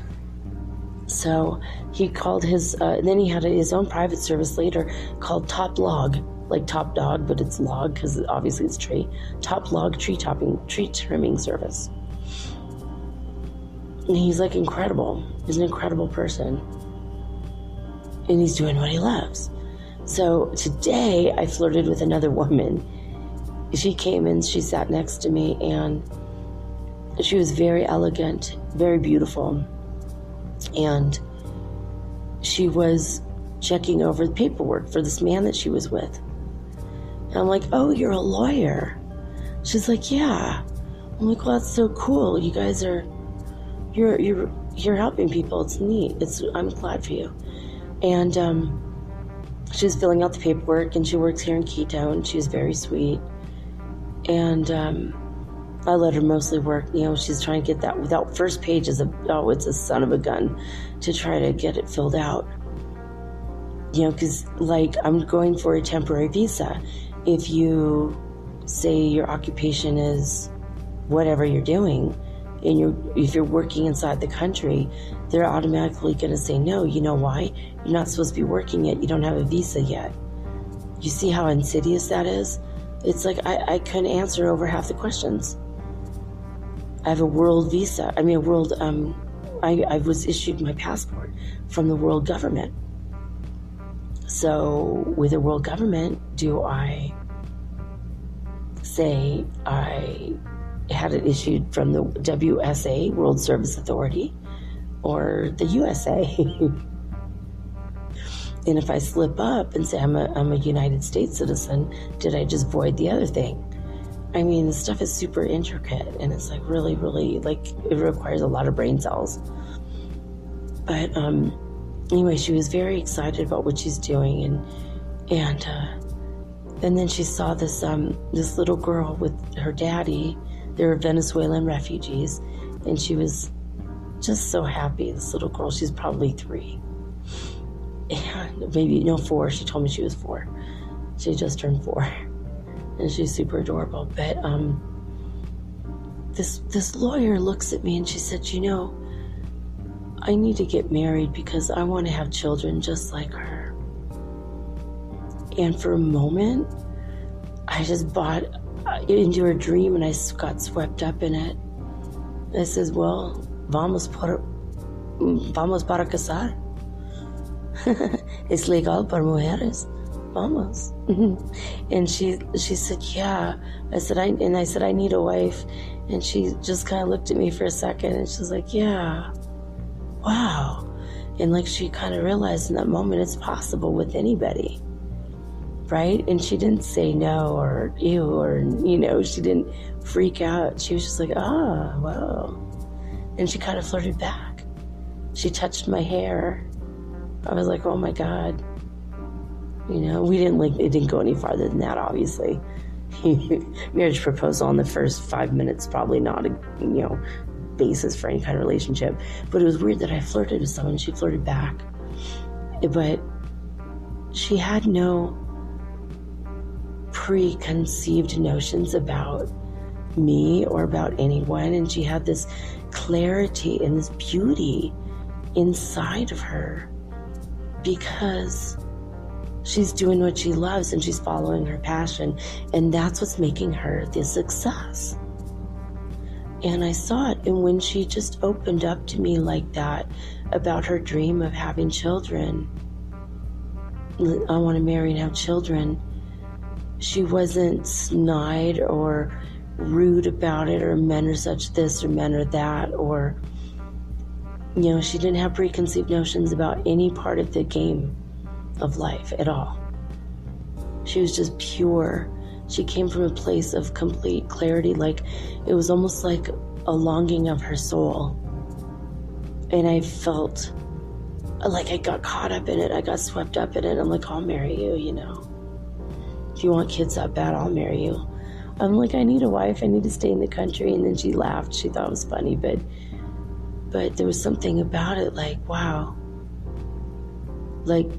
So he called then he had his own private service later called Top Log, like Top Dog, but it's log because obviously it's tree. Top Log tree trimming service. And he's like incredible. He's an incredible person. And he's doing what he loves. So today I flirted with another woman. She came in, she sat next to me, and she was very elegant, very beautiful. And she was checking over the paperwork for this man that she was with. And I'm like, oh, you're a lawyer. She's like, yeah. I'm like, well, that's so cool. You guys are, you're helping people. It's neat. I'm glad for you. And she was filling out the paperwork, and she works here in Quito, and she's very sweet. And I let her mostly work. She's trying to get that without first page it's a son of a gun to try to get it filled out. Because like I'm going for a temporary visa. If you say your occupation is whatever you're doing, and if you're working inside the country, they're automatically going to say no. You know why? You're not supposed to be working yet. You don't have a visa yet. You see how insidious that is? It's like I couldn't answer over half the questions. I have a world visa. I was issued my passport from the world government. So with the world government, do I say I had it issued from the WSA, World Service Authority, or the USA? And if I slip up and say I'm a United States citizen, did I just void the other thing? I mean, the stuff is super intricate, and it's like really, really, like, it requires a lot of brain cells. But anyway, she was very excited about what she's doing, and then she saw this little girl with her daddy. They were Venezuelan refugees, and she was just so happy. This little girl, she's probably 3, and maybe 4. She told me she was 4. She just turned 4. And she's super adorable. But this lawyer looks at me and she said, I need to get married because I want to have children just like her. And for a moment, I just bought into her dream and I got swept up in it. And I says, well, vamos para casar. Es legal para mujeres. Vamos. And she said, yeah. I said, I need a wife. And she just kind of looked at me for a second and she's like, yeah, wow. And like she kind of realized in that moment it's possible with anybody, right? And she didn't say no or ew or, she didn't freak out. She was just like, wow. And she kind of flirted back. She touched my hair. I was like, oh my God. It didn't go any farther than that, obviously. Marriage proposal on the first 5 minutes, probably not a, basis for any kind of relationship. But it was weird that I flirted with someone. She flirted back. But she had no preconceived notions about me or about anyone. And she had this clarity and this beauty inside of her because she's doing what she loves and she's following her passion, and that's what's making her the success. And I saw it, and when she just opened up to me like that about her dream of having children, I want to marry and have children, she wasn't snide or rude about it, or men are such this or men are that, or she didn't have preconceived notions about any part of the game of life at all. She was just pure. She came from a place of complete clarity. Like it was almost like a longing of her soul. And I felt like I got caught up in it. I got swept up in it. I'm like, I'll marry you, If you want kids that bad, I'll marry you. I'm like, I need a wife. I need to stay in the country. And then she laughed. She thought it was funny, but there was something about it like, wow. Like,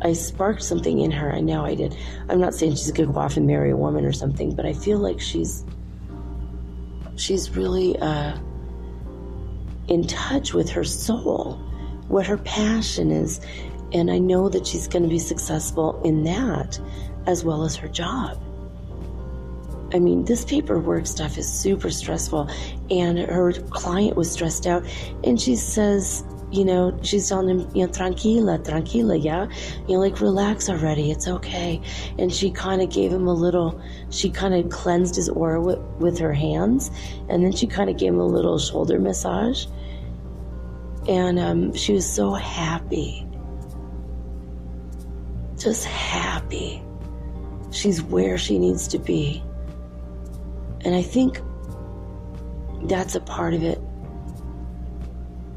I sparked something in her. I know I did. I'm not saying she's going to go off and marry a woman or something, but I feel like she's really in touch with her soul, what her passion is. And I know that she's going to be successful in that as well as her job. I mean, this paperwork stuff is super stressful, and her client was stressed out, and she says, she's telling him, tranquila, yeah? Like, relax already, it's okay. And she kind of gave him she kind of cleansed his aura with her hands, and then she kind of gave him a little shoulder massage. And she was so happy. Just happy. She's where she needs to be. And I think that's a part of it.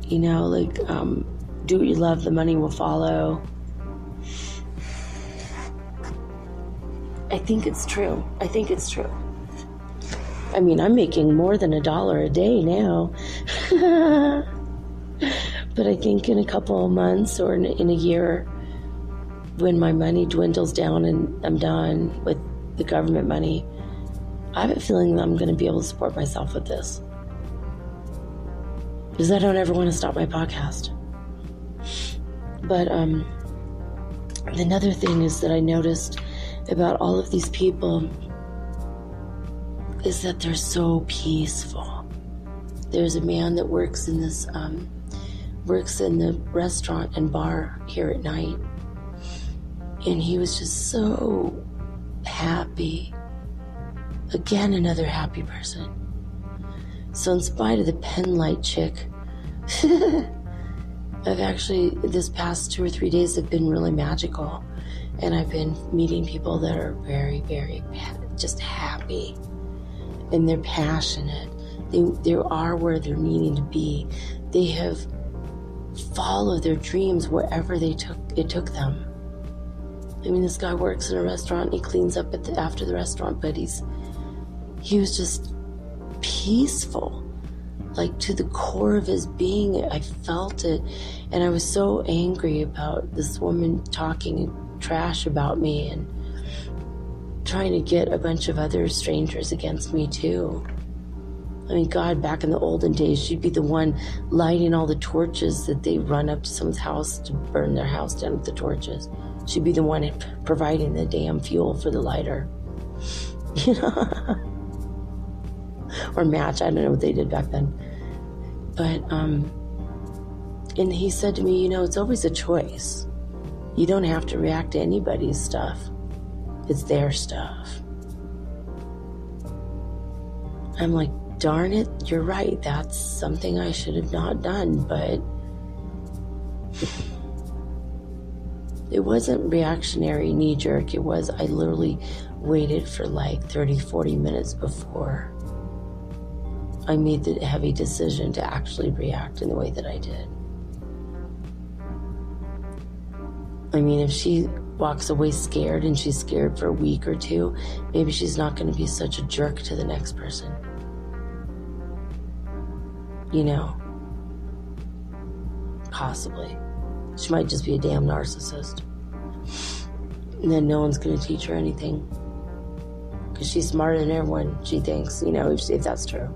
Do what you love, the money will follow. I think it's true. I mean, I'm making more than $1 a day now. But I think in a couple of months or in a year, when my money dwindles down and I'm done with the government money, I have a feeling that I'm going to be able to support myself with this. Because I don't ever want to stop my podcast. But another thing is that I noticed about all of these people is that they're so peaceful. There's a man that works in the restaurant and bar here at night, and he was just so happy. Again, another happy person. So in spite of the pen light chick, I've actually, this past 2 or 3 days have been really magical. And I've been meeting people that are very, very just happy. And they're passionate. They are where they're needing to be. They have followed their dreams wherever it took them. I mean, this guy works in a restaurant. He cleans up after the restaurant, but he was just peaceful. Like to the core of his being, I felt it. And I was so angry about this woman talking trash about me and trying to get a bunch of other strangers against me too. I mean, God, back in the olden days, she'd be the one lighting all the torches that they run up to someone's house to burn their house down with the torches. She'd be the one providing the damn fuel for the lighter. You know? Or match, I don't know what they did back then. But, and he said to me, it's always a choice. You don't have to react to anybody's stuff. It's their stuff. I'm like, darn it, you're right. That's something I should have not done, but it wasn't reactionary, knee-jerk. It was, I literally waited for like 30, 40 minutes before I made the heavy decision to actually react in the way that I did. I mean, if she walks away scared and she's scared for a week or two, maybe she's not going to be such a jerk to the next person. Possibly. She might just be a damn narcissist. And then no one's going to teach her anything. Because she's smarter than everyone, she thinks, if that's true.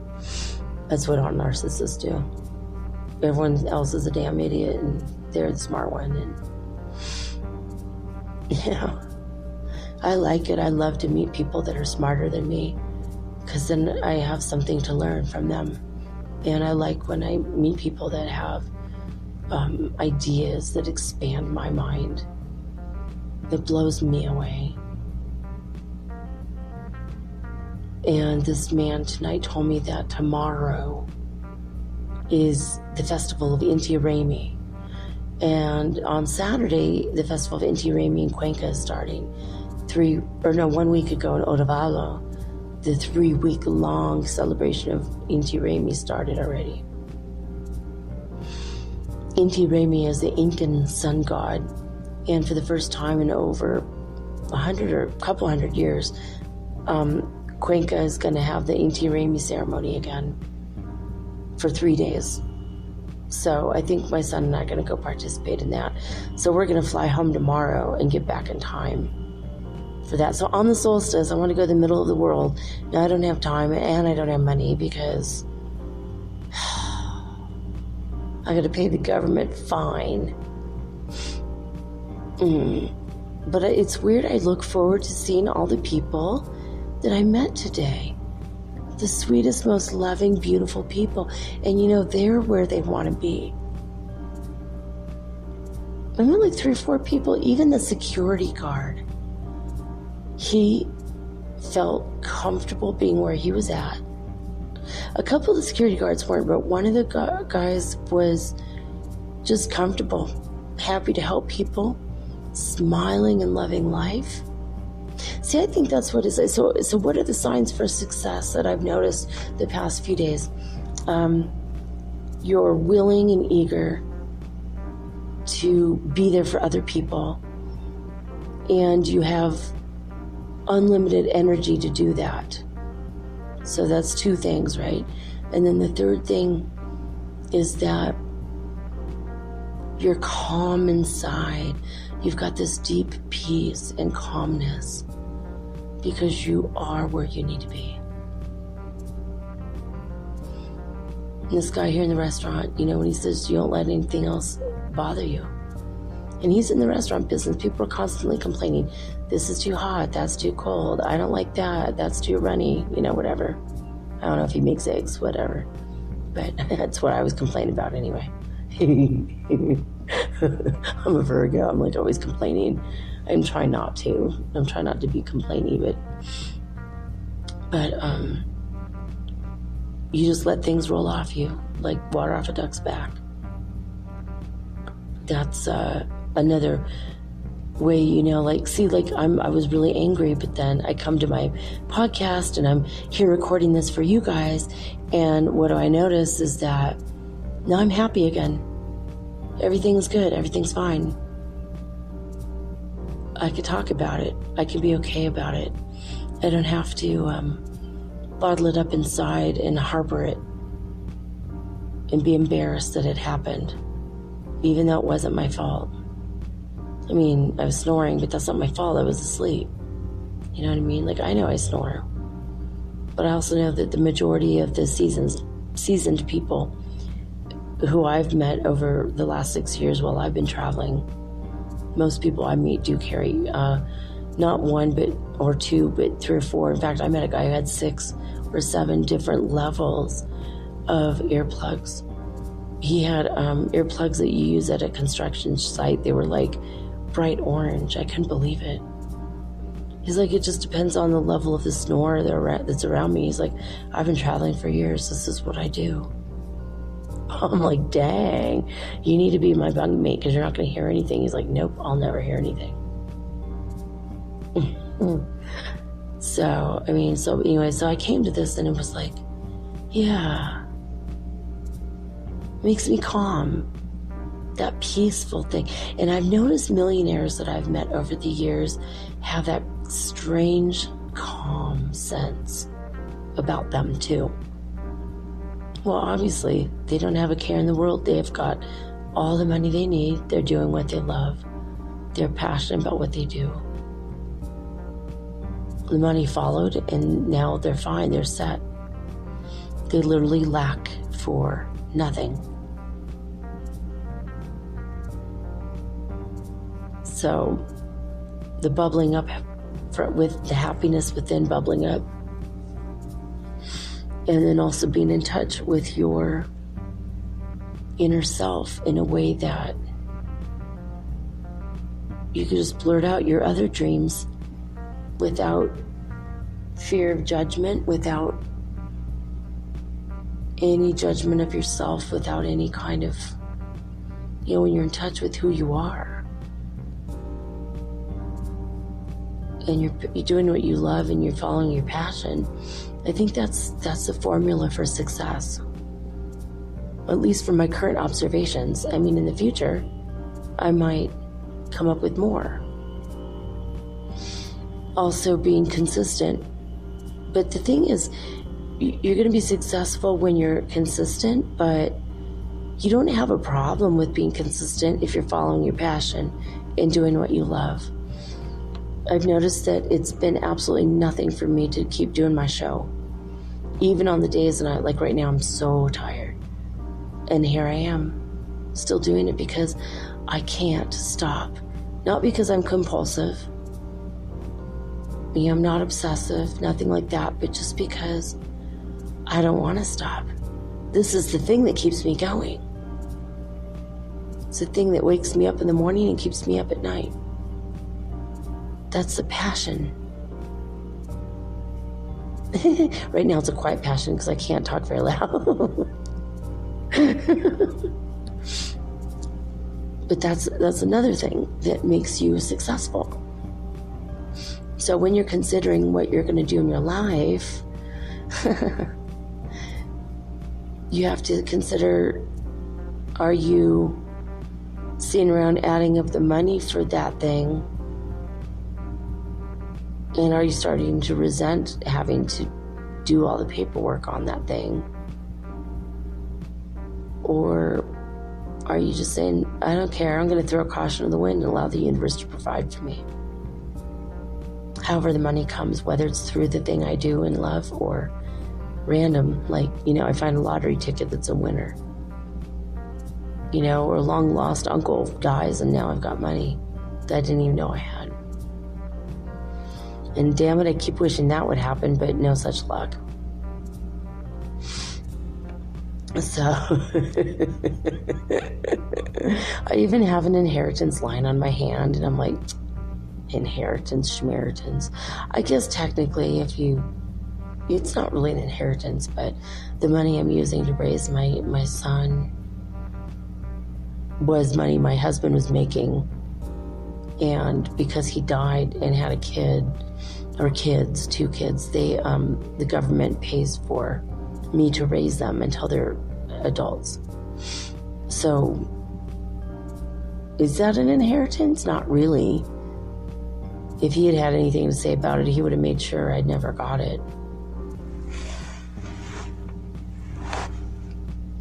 That's what all narcissists do. Everyone else is a damn idiot and they're the smart one. And I like it. I love to meet people that are smarter than me because then I have something to learn from them. And I like when I meet people that have ideas that expand my mind, that blows me away. And this man tonight told me that tomorrow is the festival of Inti Raymi. And on Saturday, the festival of Inti Raymi in Cuenca is starting. 1 week ago in Otavalo, the 3-week-long celebration of Inti Raymi started already. Inti Raymi is the Incan sun god, and for the first time in over 100 or a couple hundred years, Cuenca is going to have the Inti Raymi ceremony again for 3 days. So I think my son and I are going to go participate in that. So we're going to fly home tomorrow and get back in time for that. So on the solstice, I want to go to the middle of the world. Now I don't have time and I don't have money because I got to pay the government fine. But it's weird. I look forward to seeing all the people that I met today. The sweetest, most loving, beautiful people. And they're where they want to be. I met like 3 or 4 people, even the security guard. He felt comfortable being where he was at. A couple of the security guards weren't, but one of the guys was just comfortable, happy to help people, smiling and loving life. See, I think that's what it is. So what are the signs for success that I've noticed the past few days? You're willing and eager to be there for other people, and you have unlimited energy to do that. So that's 2 things, right? And then the third thing is that you're calm inside. You've got this deep peace and calmness because you are where you need to be. And this guy here in the restaurant, when he says you don't let anything else bother you. And he's in the restaurant business. People are constantly complaining, this is too hot, that's too cold, I don't like that, that's too runny, whatever. I don't know if he makes eggs, whatever. But that's what I was complaining about anyway. I'm a Virgo. I'm like always complaining. I'm trying not to. I'm trying not to be complaining, but you just let things roll off you like water off a duck's back. that's another way, I was really angry, but then I come to my podcast and I'm here recording this for you guys, and what do I notice is that now I'm happy again. Everything's good, everything's fine. I could talk about it, I can be okay about it. I don't have to bottle it up inside and harbor it and be embarrassed that it happened, even though it wasn't my fault. I mean, I was snoring, but that's not my fault. I was asleep. You know what I mean? I know I snore. But I also know that the majority of the seasoned people who I've met over the last 6 years while I've been traveling, most people I meet do carry not one or two, but 3 or 4. In fact, I met a guy who had 6 or 7 different levels of earplugs. He had earplugs that you use at a construction site. They were bright orange. I couldn't believe it. He's like, it just depends on the level of the snore that's around me. He's like, I've been traveling for years. This is what I do. I'm like, dang, you need to be my bunkmate because you're not going to hear anything. He's like, nope, I'll never hear anything. So I came to this and it was like, yeah, makes me calm. That peaceful thing. And I've noticed millionaires that I've met over the years have that strange, calm sense about them too. Well, obviously, they don't have a care in the world. They've got all the money they need. They're doing what they love. They're passionate about what they do. The money followed, and now they're fine. They're set. They literally lack for nothing. So the bubbling up with the happiness within bubbling up, and then also being in touch with your inner self in a way that you can just blurt out your other dreams without fear of judgment, without any judgment of yourself, without any kind of, when you're in touch with who you are. And you're doing what you love and you're following your passion, I think that's the formula for success. At least from my current observations. I mean, in the future, I might come up with more. Also being consistent. But the thing is, you're going to be successful when you're consistent, but you don't have a problem with being consistent if you're following your passion and doing what you love. I've noticed that it's been absolutely nothing for me to keep doing my show. Even on the days that right now, I'm so tired. And here I am, still doing it because I can't stop. Not because I'm compulsive. I'm not obsessive, nothing like that, but just because I don't want to stop. This is the thing that keeps me going. It's the thing that wakes me up in the morning and keeps me up at night. That's the passion. Right now it's a quiet passion because I can't talk very loud. But that's another thing that makes you successful. So when you're considering what you're going to do in your life, you have to consider, are you sitting around adding up the money for that thing? And are you starting to resent having to do all the paperwork on that thing? Or are you just saying, I don't care, I'm going to throw caution to the wind and allow the universe to provide for me? However the money comes, whether it's through the thing I do and love or random, I find a lottery ticket that's a winner. Or a long lost uncle dies and now I've got money that I didn't even know I had. And damn it, I keep wishing that would happen, but no such luck. So, I even have an inheritance line on my hand, and I'm like, inheritance, schmeritance. I guess technically it's not really an inheritance, but the money I'm using to raise my son was money my husband was making. And because he died and had a kid, or kids, 2 kids, the government pays for me to raise them until they're adults. So, is that an inheritance? Not really. If he had had anything to say about it, he would have made sure I'd never got it.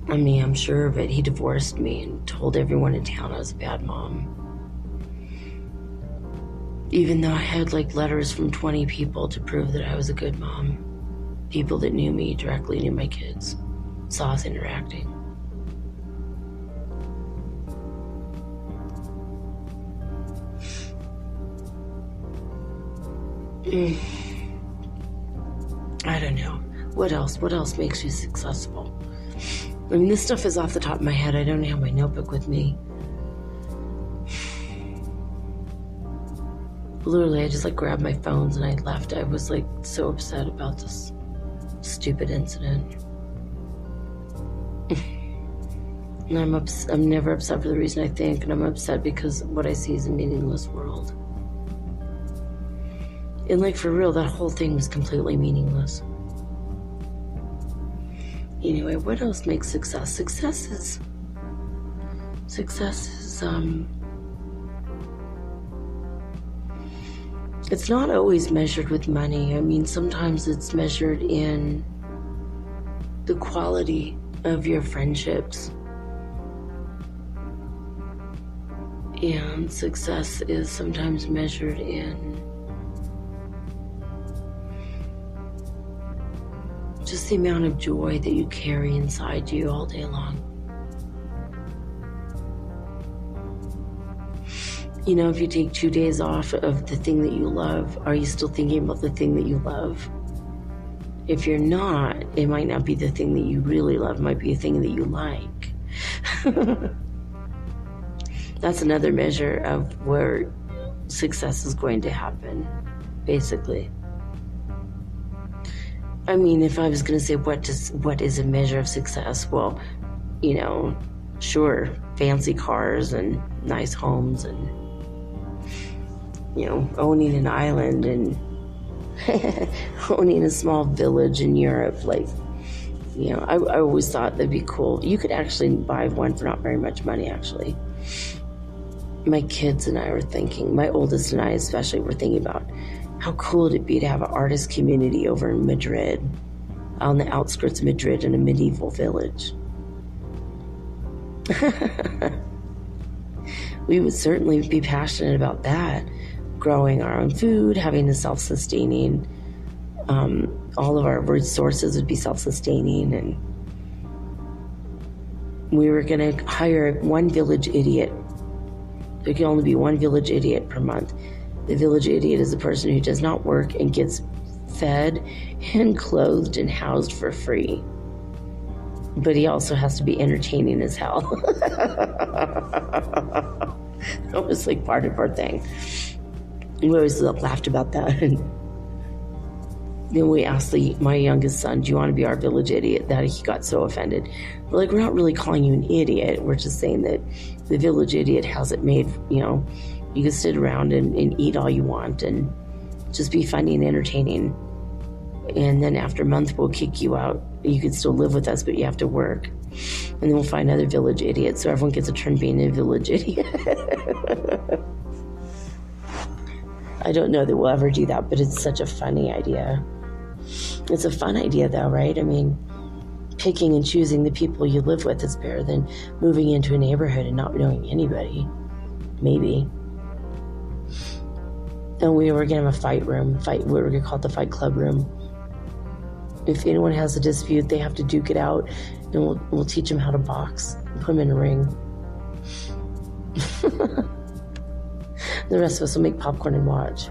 I mean, I'm sure of it. He divorced me and told everyone in town I was a bad mom. Even though I had letters from 20 people to prove that I was a good mom. People that knew me, directly knew my kids, saw us interacting. I don't know. What else? What else makes you successful? I mean, this stuff is off the top of my head. I don't have my notebook with me. Literally, I just grabbed my phones and I left. I was so upset about this stupid incident. And I'm never upset for the reason I think, and I'm upset because what I see is a meaningless world. And for real, that whole thing was completely meaningless. Anyway, what else makes success? Success is it's not always measured with money. I mean, sometimes it's measured in the quality of your friendships. And success is sometimes measured in just the amount of joy that you carry inside you all day long. You know, if you take 2 days off of the thing that you love, are you still thinking about the thing that you love? If you're not, it might not be the thing that you really love. It might be a thing that you like. That's another measure of where success is going to happen, basically. I mean, if I was going to say what is a measure of success, well, sure, fancy cars and nice homes and, owning an island and owning a small village in Europe. I always thought that'd be cool. You could actually buy one for not very much money, actually. My kids and I were thinking, my oldest and I especially were thinking about how cool it'd be to have an artist community over in Madrid, on the outskirts of Madrid in a medieval village. We would certainly be passionate about that. Growing our own food, having a self-sustaining, all of our resources would be self-sustaining, and we were going to hire one village idiot. There can only be one village idiot per month. The village idiot is a person who does not work and gets fed and clothed and housed for free. But he also has to be entertaining as hell. That was part of our thing. We always laughed about that. And then we asked my youngest son, do you want to be our village idiot? That he got so offended. We're we're not really calling you an idiot. We're just saying that the village idiot has it made, you can sit around and eat all you want and just be funny and entertaining. And then after a month, we'll kick you out. You can still live with us, but you have to work. And then we'll find another village idiot, so everyone gets a turn being a village idiot. I don't know that we'll ever do that, but it's such a funny idea. It's a fun idea, though, right? I mean, picking and choosing the people you live with is better than moving into a neighborhood and not knowing anybody. Maybe. And we were going to have a fight room. We were going to call it the fight club room. If anyone has a dispute, they have to duke it out, and we'll teach them how to box and put them in a ring. The rest of us will make popcorn and watch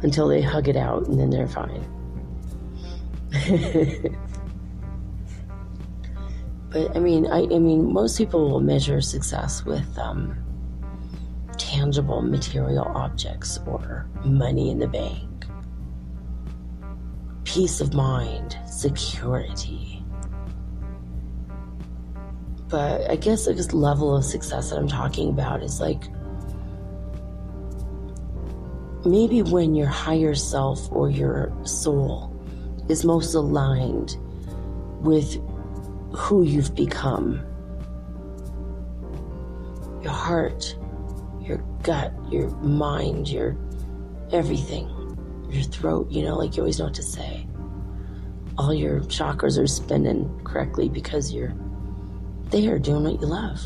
until they hug it out, and then they're fine. But I mean, most people will measure success with tangible material objects or money in the bank, peace of mind, security. But I guess this level of success that I'm talking about is like, maybe when your higher self or your soul is most aligned with who you've become. Your heart, your gut, your mind, your everything, your throat, like you always know what to say. All your chakras are spinning correctly because you're there doing what you love.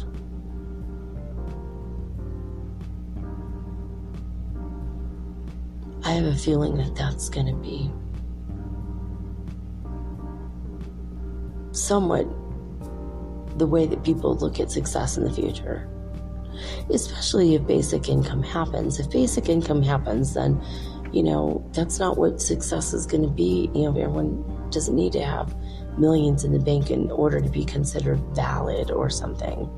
I have a feeling that that's going to be somewhat the way that people look at success in the future. Especially if basic income happens. If basic income happens, then, that's not what success is going to be. Everyone doesn't need to have millions in the bank in order to be considered valid or something.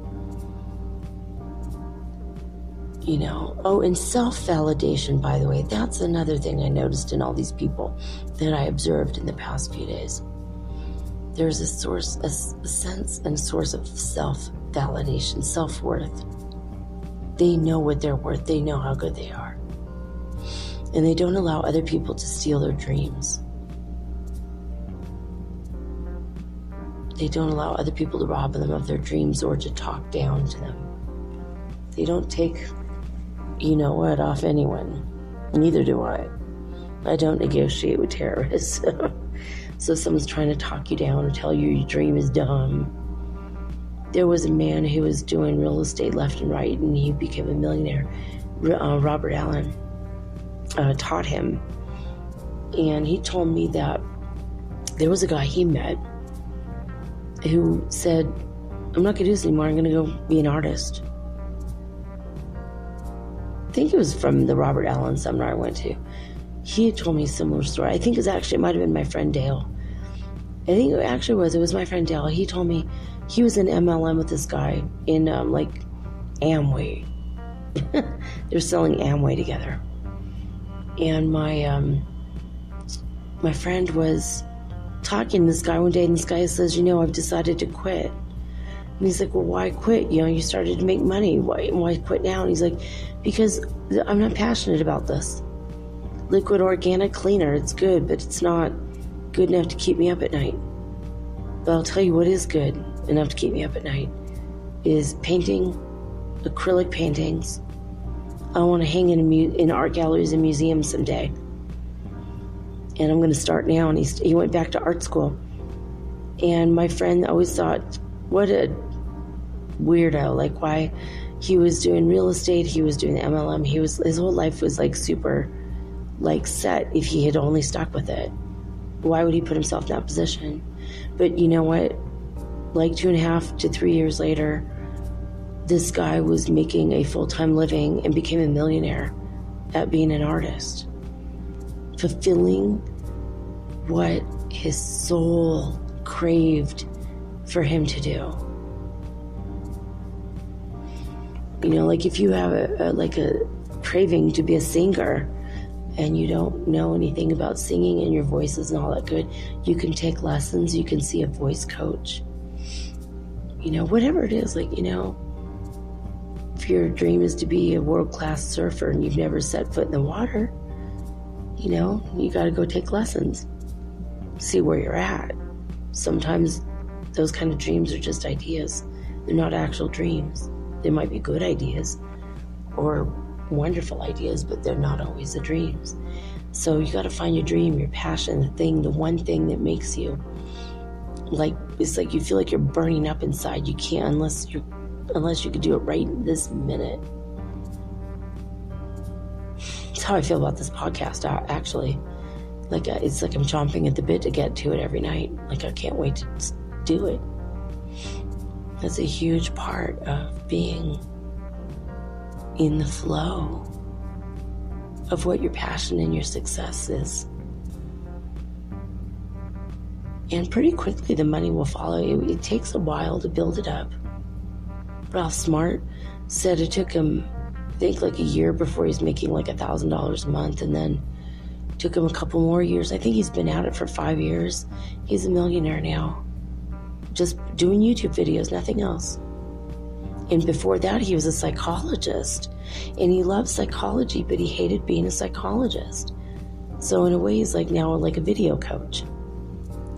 And self-validation, by the way, that's another thing I noticed in all these people that I observed in the past few days. There's a sense and source of self-validation, self-worth. They know what they're worth. They know how good they are. And they don't allow other people to steal their dreams. They don't allow other people to rob them of their dreams or to talk down to them. They don't take, off anyone. Neither do I. I don't negotiate with terrorists. So if someone's trying to talk you down or tell you your dream is dumb. There was a man who was doing real estate left and right, and he became a millionaire. Robert Allen taught him. And he told me that there was a guy he met who said, I'm not going to do this anymore. I'm going to go be an artist. I think it was from the Robert Allen seminar I went to. He had told me a similar story. I think it might have been my friend Dale. I think it was my friend Dale. He told me he was in MLM with this guy in Amway. They're selling Amway together. And my friend was talking to this guy one day, and this guy says, I've decided to quit. And he's like, well, why quit? You started to make money. Why quit now? And he's like, because I'm not passionate about this. Liquid organic cleaner, it's good, but it's not good enough to keep me up at night. But I'll tell you what is good enough to keep me up at night is painting, acrylic paintings. I want to hang in art galleries and museums someday. And I'm going to start now. And he went back to art school. And my friend always thought, what a weirdo. Like, why he was doing real estate, he was doing the MLM. His whole life was super set if he had only stuck with it. Why would he put himself in that position? But you know what? 2.5 to 3 years later, this guy was making a full-time living and became a millionaire at being an artist, fulfilling what his soul craved for him to do. If you have a craving to be a singer and you don't know anything about singing and your voice isn't all that good, you can take lessons, you can see a voice coach. Whatever it is, if your dream is to be a world-class surfer and you've never set foot in the water, you got to go take lessons, see where you're at. Sometimes those kind of dreams are just ideas. They're not actual dreams. They might be good ideas or wonderful ideas, but they're not always the dreams. So you got to find your dream, your passion, the one thing that makes you it's like you feel like you're burning up inside. You can't unless you could do it right this minute. That's how I feel about this podcast, actually. It's like I'm chomping at the bit to get to it every night. I can't wait to do it. That's a huge part of being in the flow of what your passion and your success is. And pretty quickly the money will follow you. It takes a while to build it up. Ralph Smart said it took him, I think, a year before he's making $1,000 a month, and then took him a couple more years. I think he's been at it for 5 years. He's a millionaire now. just doing YouTube videos, nothing else. And before that, he was a psychologist, and he loved psychology, but he hated being a psychologist. So in a way, he's like now like a video coach.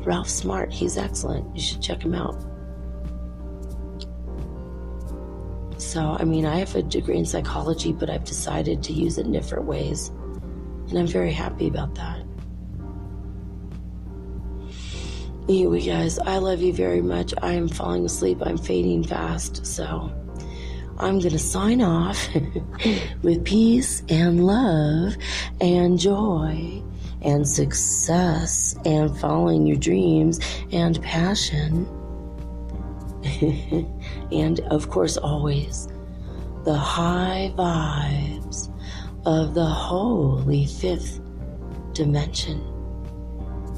Ralph's smart. He's excellent. You should check him out. So, I mean, I have a degree in psychology, but I've decided to use it in different ways. And I'm very happy about that. Anyway, guys, I love you very much. I am falling asleep. I'm fading fast. So I'm going to sign off with peace and love and joy and success and following your dreams and passion. And, of course, always the high vibes of the holy fifth dimension.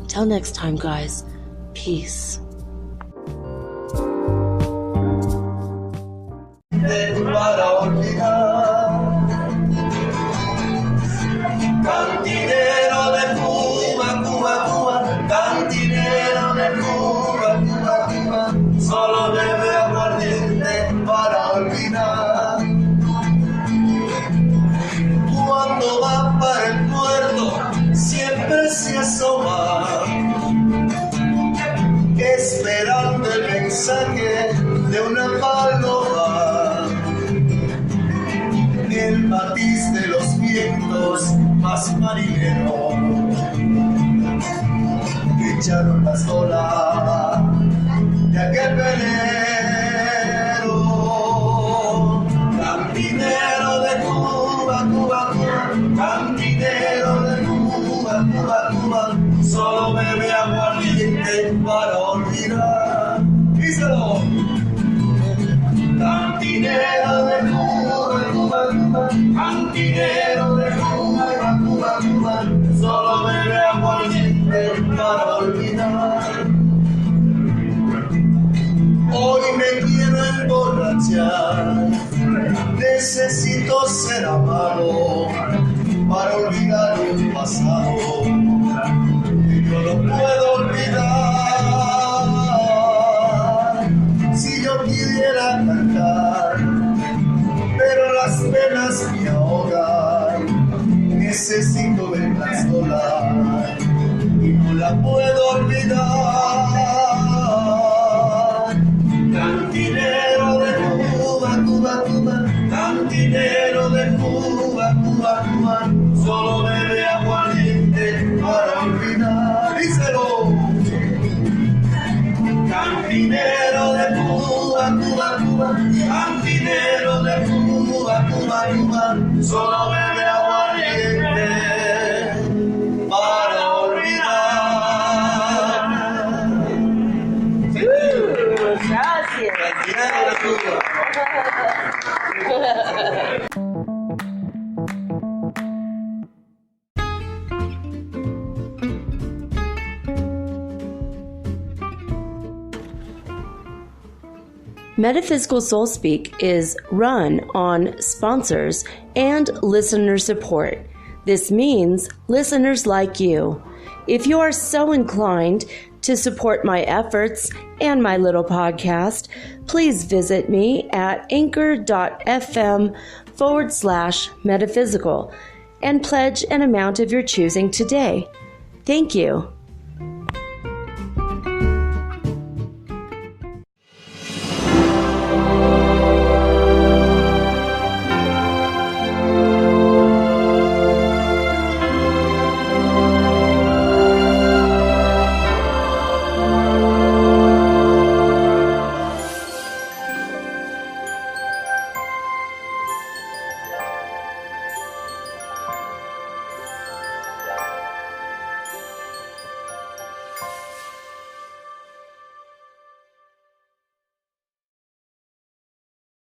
Until next time, guys, peace. Cantinero de Cuba, Cuba, Cuba, cantinero de Cuba, Cuba, Cuba, solo bebe aguardiente para olvidar. Cuando va para el puerto, siempre se asoma, esperando el mensaje de una paloma. El matiz de los vientos más marineros que echaron las olas de aquel velero. Cantinero de Cuba, Cuba, Cuba, cantinero de Cuba, Cuba, Cuba, solo bebe aguardiente para olvidar. ¡Díselo! Cantinero de Cuba, Cuba, Cuba, cantinero de Cuba, Cuba, Cuba, solo bebe aguardiente para olvidar. Hoy me quiero emborrachar, necesito ser amado para olvidar un pasado que yo no puedo olvidar. Si yo quisiera cantar, pero las penas me ahogan, necesito verla sola y no la puedo olvidar. Cantinero de Cuba, Cuba, Cuba, cantinero de Cuba, Cuba, Cuba, solo bebe aguardiente para olvidar. ¡Díselo! Cantinero de Cuba, Cuba, Cuba, cantinero de Cuba, Cuba, Cuba, solo bebe aguardiente para olvidar. Gracias. Cantinero de Cuba. Metaphysical Soul Speak is run on sponsors and listener support. This means listeners like you. If you are so inclined to support my efforts and my little podcast, please visit me at anchor.fm/metaphysical and pledge an amount of your choosing today. Thank you.